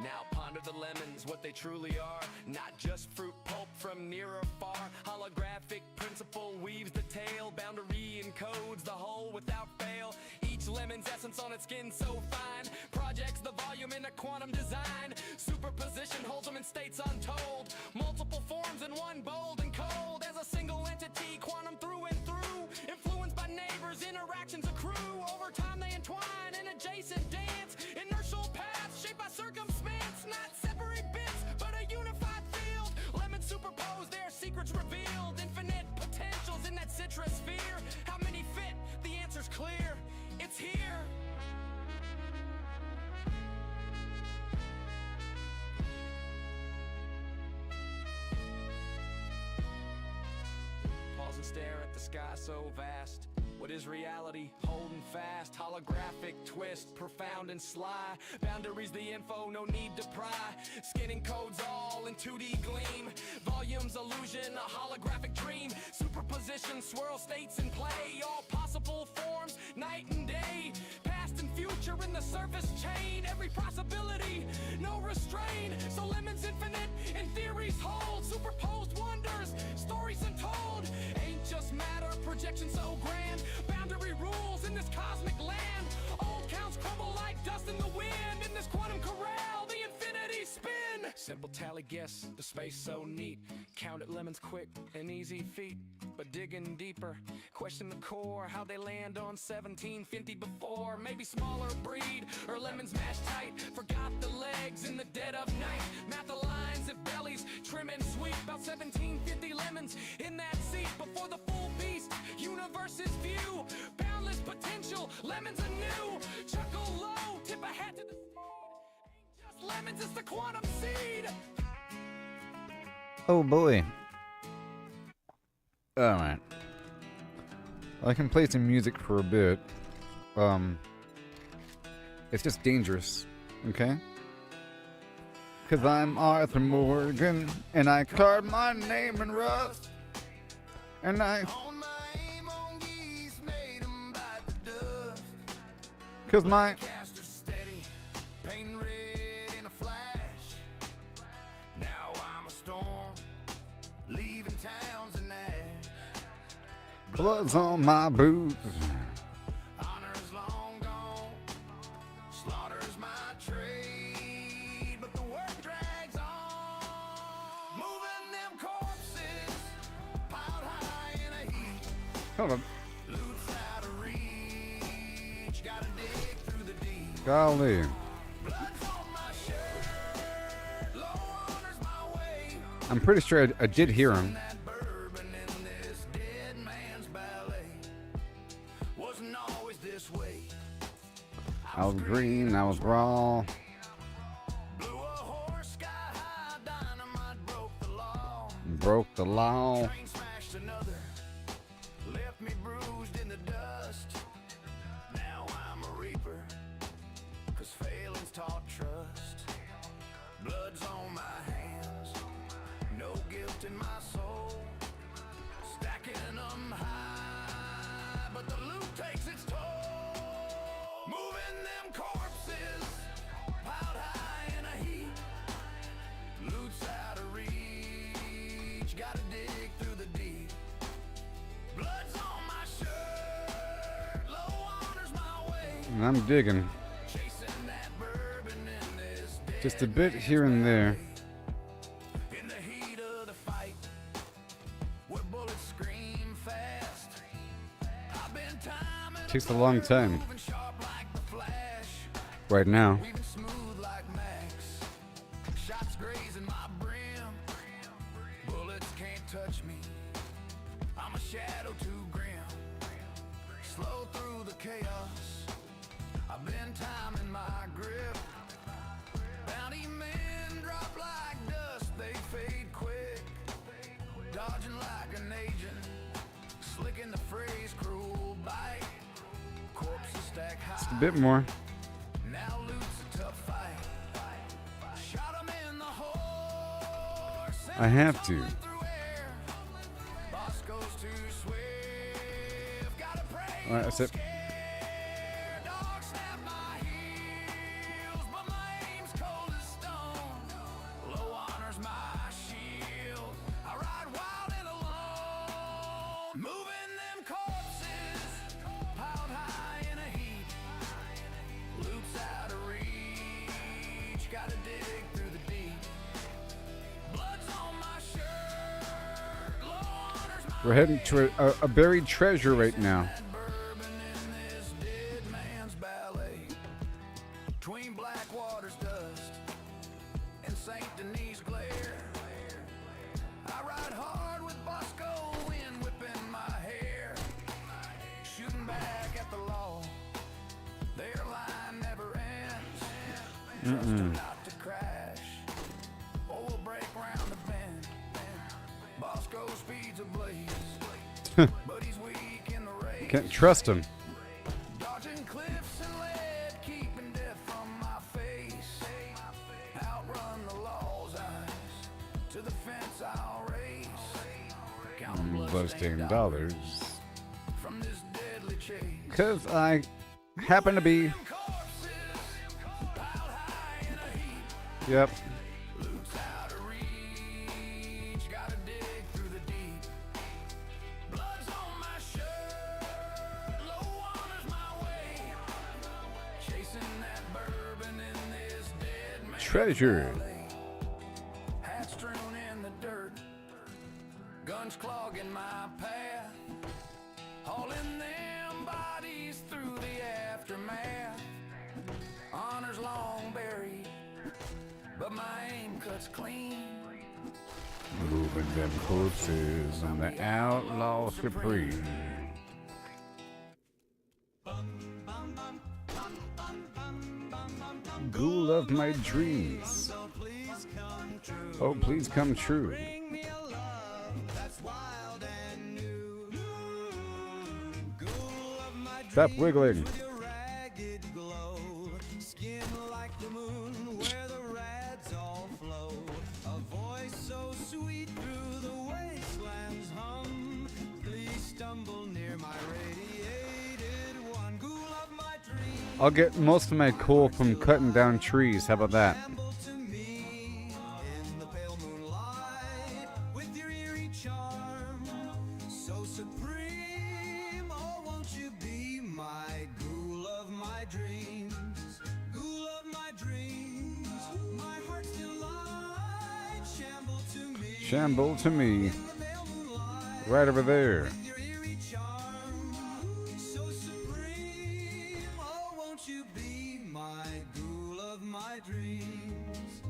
Now ponder the lemons, what they truly are. Not just fruit pulp from near or far. Holographic principle weaves the tale. Boundary encodes the whole without fail. Each lemon's essence on its skin so fine. Projects the volume in a quantum design. Superposition holds them in states untold. Multiple forms in one bold and cold. As a single entity, quantum through and through. Influenced by neighbors, interactions accrue. Over time they entwine in adjacent dance. Inertial paths shaped by circumstance. Not separate bits, but a unified field. Lemons superposed, their secrets revealed. Infinite potentials in that citrus sphere. How many fit? The answer's clear. It's here. Pause and stare at the sky so vast. What is reality? Holding fast. Holographic twist, profound and sly. Boundaries the info, no need to pry. Skinning codes all in 2D gleam. Volumes illusion, a holographic dream. Superposition, swirl states in play. All possible forms, night and day. Past and future in the surface chain. Every possibility, no restraint. So lemons infinite, and theories hold. Superposed wonders, stories untold. Ain't just matter, projection so grand. Boundary rules in this cosmic land. Old counts crumble like dust in the wind. In this quantum corral, the infinity spin. Simple tally guess, the space so neat. Counted lemons quick, an easy feat. But digging deeper, question the core. How they land on 1750 before. Maybe smaller breed, or lemons mashed tight. Forgot the legs in the dead of night. Math the lines if bellies trim and sweet. About 1750 lemons in that seat. Before the full beast, universe's view. Boundless potential, lemons anew. Chuckle low, tip a hat to the seed. Ain't just lemons, it's the quantum seed. Oh boy. Alright. I can play some music for a bit. It's just dangerous, okay? Cause I'm Arthur Morgan, and I carved my name in rust. And I... On my aim on geese, made 'em bite the dust. Cause my... Caster steady, painting red in a flash. Now I'm a storm, leaving towns and ash. Blood's on my boots. Honor's long gone, slaughter's my trade, but the work drags on. Moving them corpses, piled high in a heap. Hold on. Loot's out of reach, gotta dig through the deep. Golly. Blood's on my shirt, low honor's my way. I'm pretty sure I did hear him. That bourbon in this dead man's ballet wasn't always this way. I was green, I was raw. Blew a horse sky high, dynamite broke the law. Broke the law. Train smashed another, left me bruised in the dust. Now I'm a reaper, 'cause failing's taught trust. Blood's on my hands, no guilt in my soul. Stacking them high, but the loot takes its toll. Moving them corpses, piled high in a heap. Loot's out of reach, gotta dig through the deep. Blood's on my shirt, low honor's my way. And I'm digging. Chasing that bourbon in this Just a bit here and there. in the heat of the fight, where bullets scream fast. I've been timing, Takes a long time. moving sharp like the flash, Right now. weaving smooth like Max. Shots grazing my brim, bullets can't touch me. I'm a shadow too grim, slow through the chaos. I've been timing my grip. Bounty men drop like dust, they fade quick. Dodging like an agent, slicking the phrase cruel bite. Corpses stack high. A bit more. Now loot's a tough fight. Shot 'em in the horse. I have to. Through air. Boss goes too swift. Gotta pray. Alright, that's it. Dog snap my heels, but my aim's cold as stone. We're heading to a buried treasure right now. Bourbon in this dead man's ballet. Between Blackwater's dust and St. Denis glare. I ride hard with Bosco, wind whipping my hair. Shooting back at the law. Their line never ends. Trust her not to crash. Or we'll break round the bend. Bosco speeds ablaze. But he's weak in the race. Can't trust him. Dodging cliffs and lead, keeping death from my face. Outrun the law's eyes. To the fence I'll race. Count Busting bloodstained dollars. from this deadly chase. Because I happen to be. Corpses piled high in a heap. Yep. Loot's out of reach. Gotta dig through the deep. Blood's on my shirt. Low water's my way. Chasing that bourbon in this dead man's Treasure. valley. Hats strewn in the dirt. Guns clogging my path. Hauling them bodies through the aftermath. Honor's long buried, but my aim cuts clean. Moving them corpses on the outlaw supreme. Ghoul of my dreams. So please come true. Oh, please come true. Bring me a love that's wild and new. Ghoul of my Stop dreams wiggling. with your ragged glow. Skin like the moon where the rads all flow. A voice so sweet through the wastelands hum. Please stumble near my radiated one. Ghoul of my dreams. I'll get most of my coal from cutting down trees. How about that? Tremble to me in the pale moonlight with your eerie charm, so supreme. Oh, won't you be my ghoul of my dreams? Ghoul of my dreams, my heart still light. Shamble to me Shamble to me. in the pale moonlight Right over there. with your eerie charm, so supreme. Oh, won't you be my ghoul of my dreams?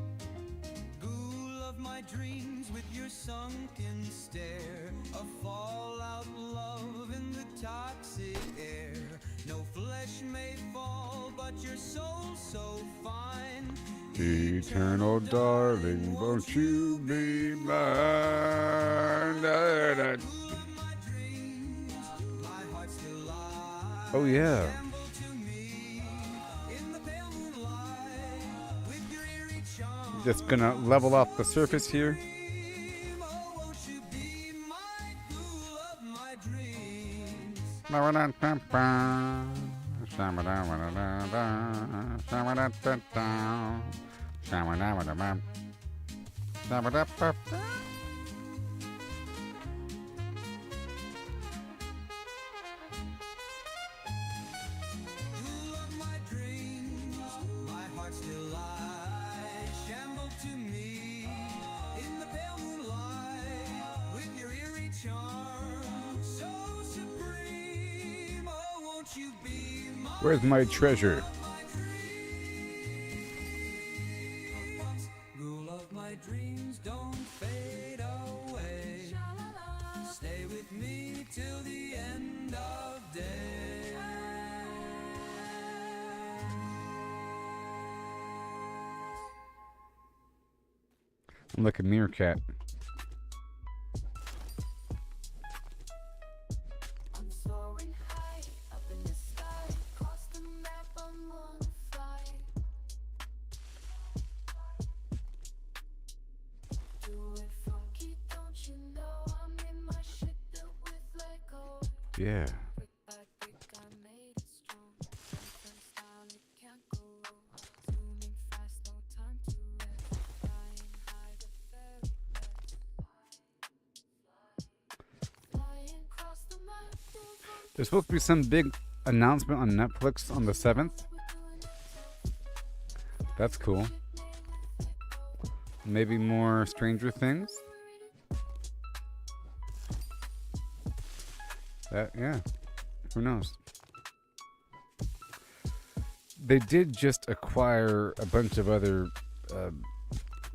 Ghoul of my dreams with your sunken stare, a fallout love in the toxic air. No flesh may fall, but your soul so fine. Eternal darling, won't you be mine? Da, da. Ghoul of my dreams, my heart still lies. Oh, yeah. Tremble to me in the pale moonlight with your eerie charm. Just gonna level off the surface here. Oh, won't you be my ghoul of my dreams? Ghoul of my dreams, my heart still lies. Shamble to me in the pale moonlight with your eerie charm, so supreme. Oh, won't you be my Where's my treasure? ghoul of my dreams? Don't fade away. Stay with me till the end of day. I'm like a meerkat. I'm soaring high up in the sky. Across the map, I'm on a flight. Do it funky, don't you know? I'm in my shit built with Lego. Yeah. Brick by brick, I made it strong. Different style, it can't go wrong. Zooming fast, no time to rest. Flying high, the very best. Flying across the map, There's supposed to be some big announcement on Netflix on the 7th. That's cool. Maybe more Stranger Things. Yeah. Who knows? They did just acquire a bunch of other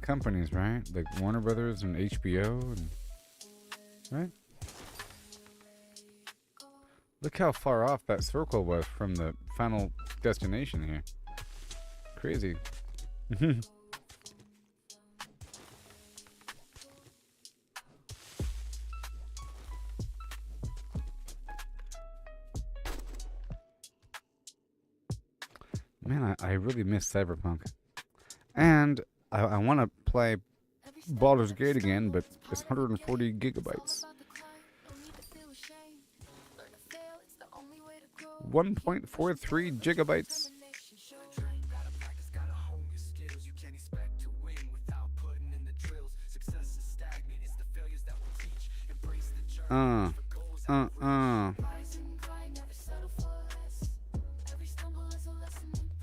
companies, right? Like Warner Brothers and HBO, and right? Look how far off that circle was from the final destination here. Crazy. Man, I really miss Cyberpunk. And I want to play Baldur's Gate again, but it's 140 gigabytes. 1.43 gigabytes.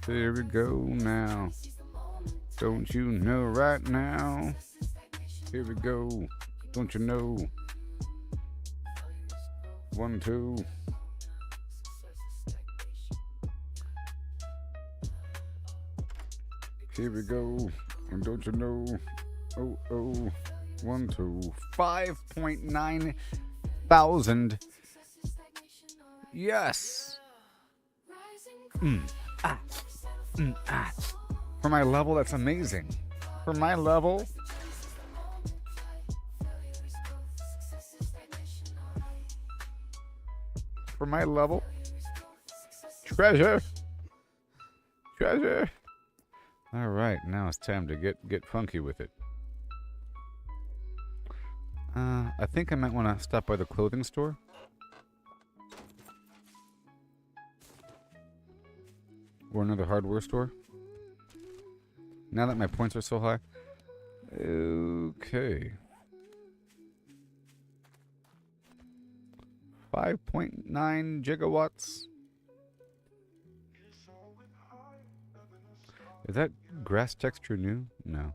Here we go now. Don't you know right now? Here we go. Don't you know? 1, 2. Here we go. And don't you know? Oh, 1, 2. 5.9 thousand. Yes. For my level, that's amazing. For my level. For my level. Treasure. Treasure. All right, now it's time to get funky with it. I think I might want to stop by the clothing store. Or another hardware store. Now that my points are so high. Okay. 5.9 gigawatts. Is that grass texture new? No.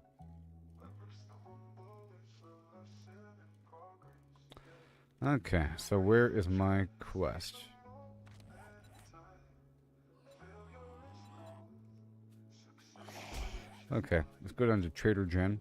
Okay, so where is my quest? Okay, let's go down to Trader Jen.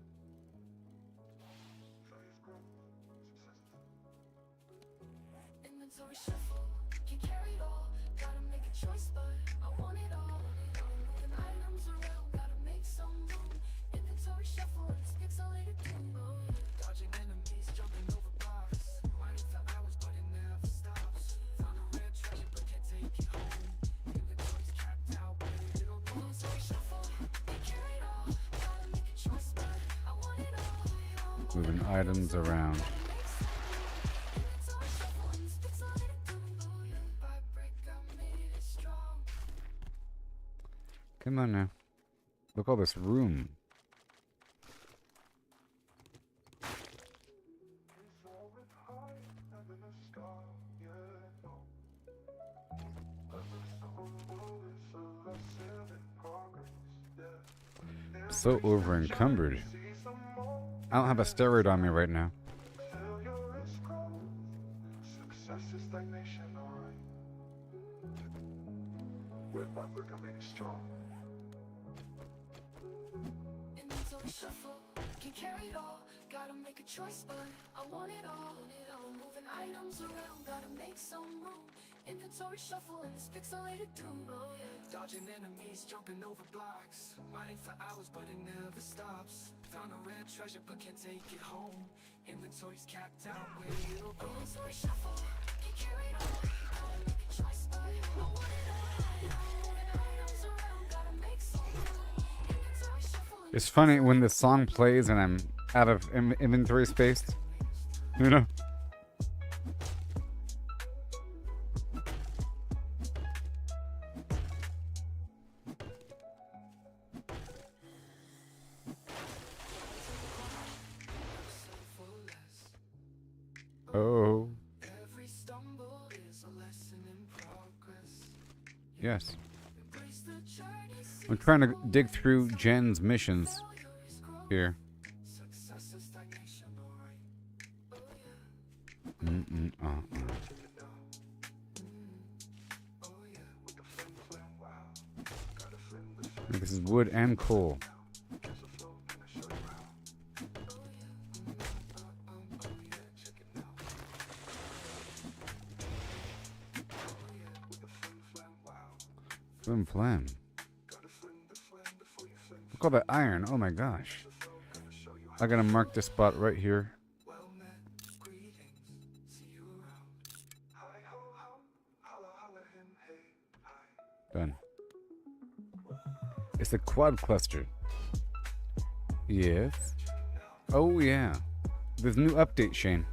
Moving items around. Come on now. Look all this room. So over encumbered. I don't have a steroid on me right now. Shuffle, can carry it all. Gotta make a choice, but I want it all. Moving items around, gotta make some room. Inventory shuffle in this pixelated doom. Dodging enemies, jumping over blocks. Mining for hours, but it never stops. Found a rare treasure, but can't take it home. Inventory's capped out, where it'll go. Inventory shuffle, can carry it all. Gotta make a choice, but I want it all. Moving items around, gotta make some room. It's funny when the song plays and I'm out of inventory space. You know? Oh. Yes. I'm trying to dig through Jen's missions here. is wood and coal. Flim flam. Look at all that iron. Oh my gosh. I gotta mark this spot right here. Done. It's a quad cluster. Yes. Oh yeah. There's a new update, Shane.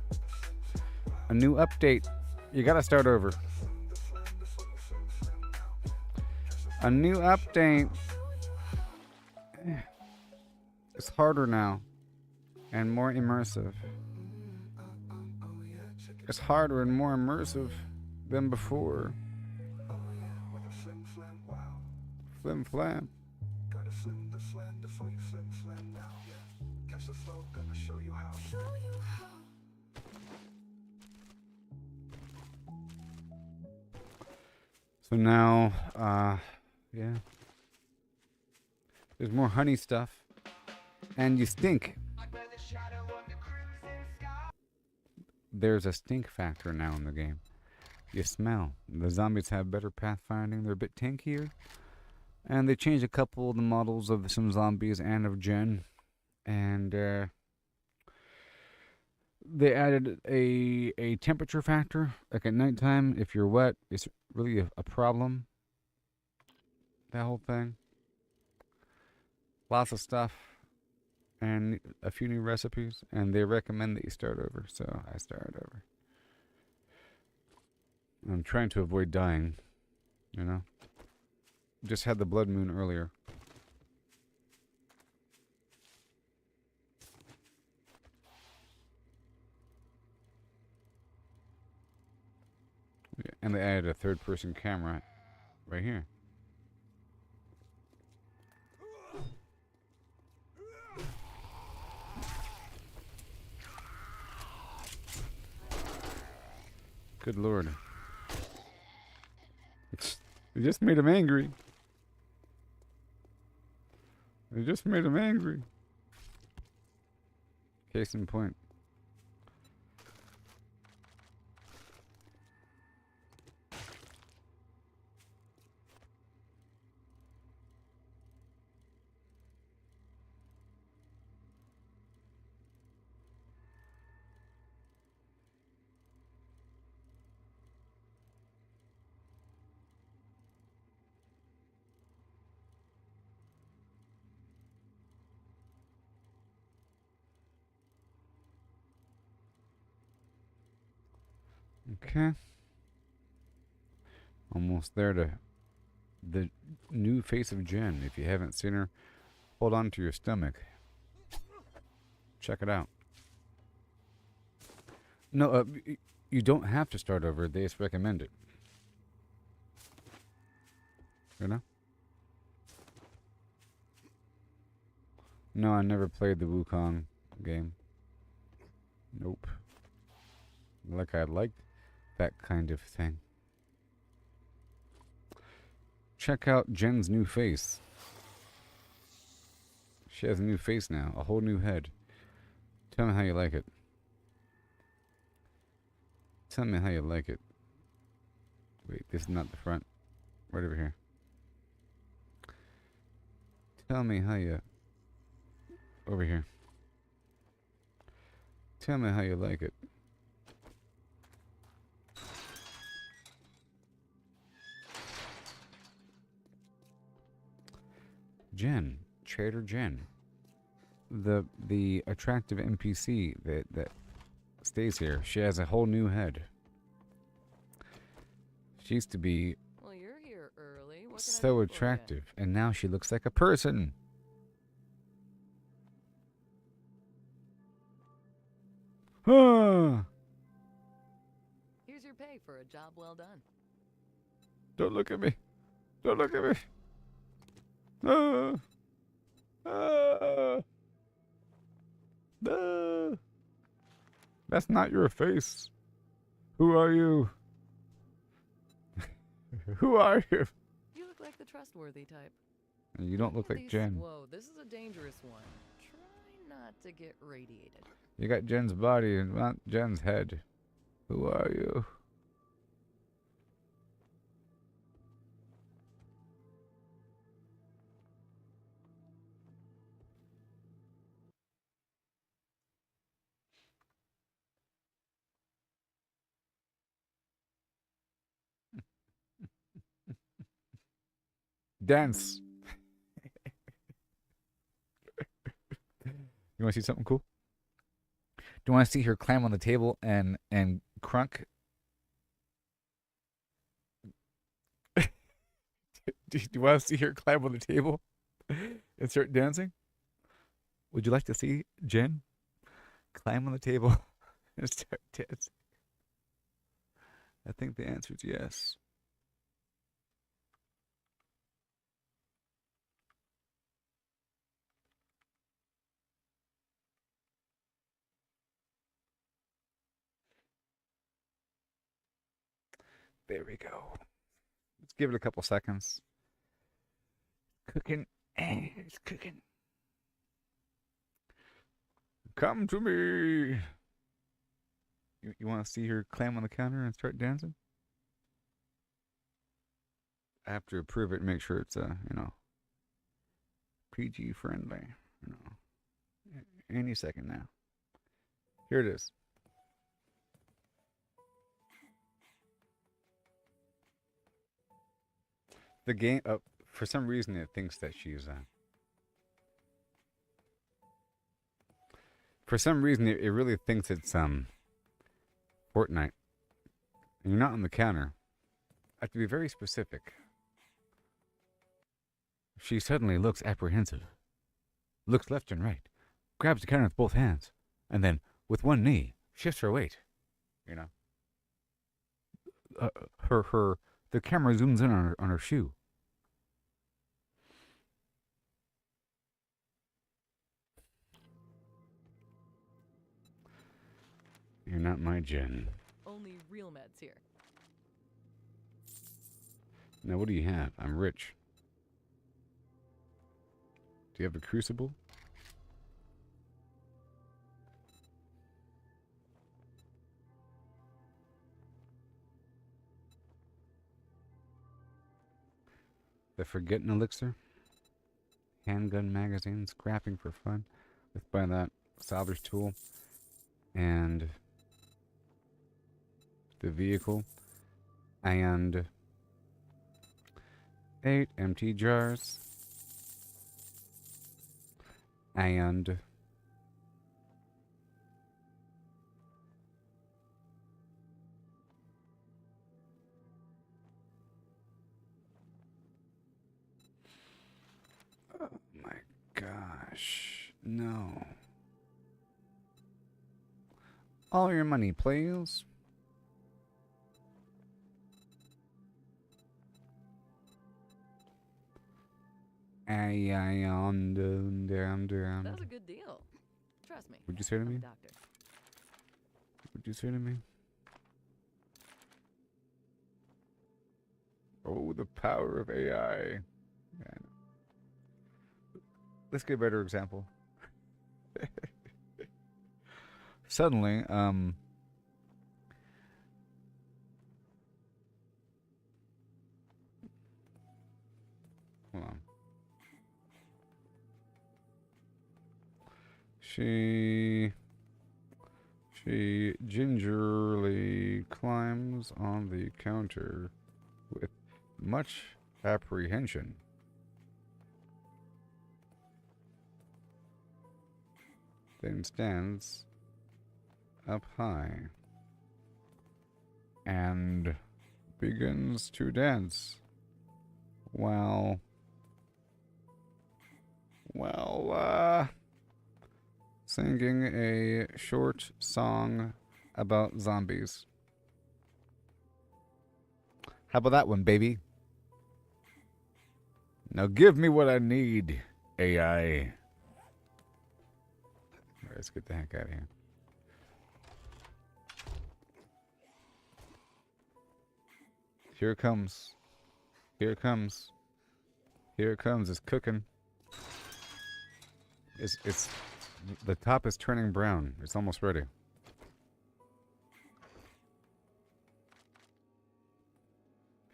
A new update. You gotta start over. A new update. It's harder now. And more immersive. It's harder and more immersive than before. Flim flam. So now, yeah. There's more honey stuff. And you stink. There's a stink factor now in the game. You smell. The zombies have better pathfinding. They're a bit tankier. And they changed a couple of the models of some zombies and of Jen. And they added a temperature factor. Like at nighttime, if you're wet, it's really a problem. That whole thing. Lots of stuff. And a few new recipes. And they recommend that you start over. So I started over. I'm trying to avoid dying. You know? Just had the blood moon earlier. Yeah, and they added a third-person camera right here. Good lord. It just made him angry. They just made him angry. Case in point. Okay. Almost there to the new face of Jen. If you haven't seen her, hold on to your stomach. Check it out. No, you don't have to start over. They just recommend it. You know? No, I never played the Wukong game. Nope. Like I liked that kind of thing. Check out Jen's new face. She has a new face now, a whole new head. Tell me how you like it. Tell me how you like it. Wait, this is not the front. Right over here. Tell me how you... Over here. Tell me how you like it. Jen, Trader Jen, the attractive NPC that stays here. She has a whole new head. She used to be Well, you're here early. What can I so do for ya? attractive, and now she looks like a person. Ah! Here's your pay for a job well done. Don't look at me. Don't look at me. Ah. Ah. Ah. That's not your face. Who are you? Who are you? You look like the trustworthy type. You don't look like Jen. Whoa, this is a dangerous one. Try not to get radiated. You got Jen's body and not Jen's head. Who are you? Dance. You want to see something cool? Do you want to see her climb on the table and crunk? Do you want to see her climb on the table and start dancing? Would you like to see Jen climb on the table and start dancing? I think the answer is yes. There we go. Let's give it a couple seconds. Cooking. It's cooking. Come to me. You want to see her climb on the counter and start dancing? I have to approve it and make sure it's PG friendly. Any second now. Here it is. The game, for some reason, it thinks that she's. For some reason, it really thinks it's Fortnite. And you're not on the counter. I have to be very specific. She suddenly looks apprehensive, looks left and right, grabs the counter with both hands, and then, with one knee, shifts her weight. You know. The camera zooms in on her shoe. You're not my Jen. Only real meds here. Now, what do you have? I'm rich. Do you have a crucible? The Forgetting Elixir? Handgun magazine, scrapping for fun. Let's buy that salvage tool. And the vehicle. And 8 empty jars. And oh my gosh, no. All your money, please. That was a good deal. Trust me. Would you say to I'm me? a doctor. Would you say to me? Oh, the power of AI. Yeah, let's get a better example. Suddenly, hold on. She gingerly climbs on the counter with much apprehension. Then stands up high and begins to dance while singing a short song about zombies. How about that one, baby? Now give me what I need, AI. All right, let's get the heck out of here. Here it comes. Here it comes. Here it comes. It's cooking. It's the top is turning brown. It's almost ready.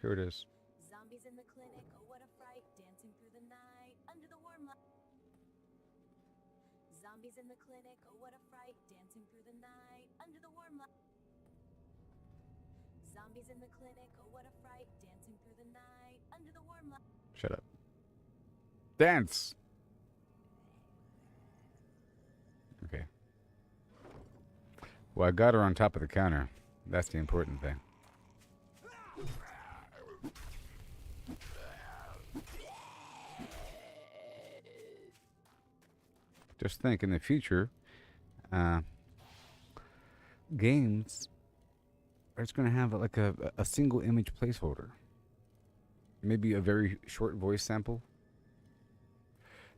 Here it is. Zombies in the clinic, oh what a fright, dancing through the night, under the warm light. Zombies in the clinic, oh what a fright, dancing through the night, under the warm light. Zombies in the clinic, oh what a fright, dancing through the night, under the warm light. Shut up. Dance! Okay. Well, I got her on top of the counter. That's the important thing. Just think, in the future, games are just going to have like a single image placeholder. Maybe a very short voice sample.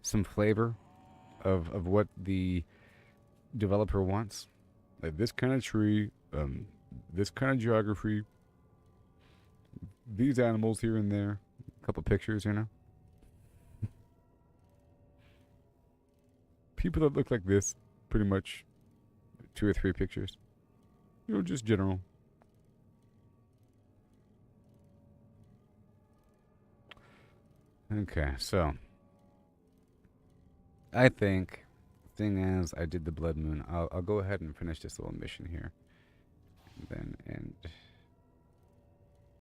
Some flavor of what the developer wants. Like this kind of tree, this kind of geography, these animals here and there. A couple pictures, you know? People that look like this, pretty much 2 or 3 pictures. You know, just general. Okay, so I think, seeing as I did the blood moon, I'll go ahead and finish this little mission here, and then end.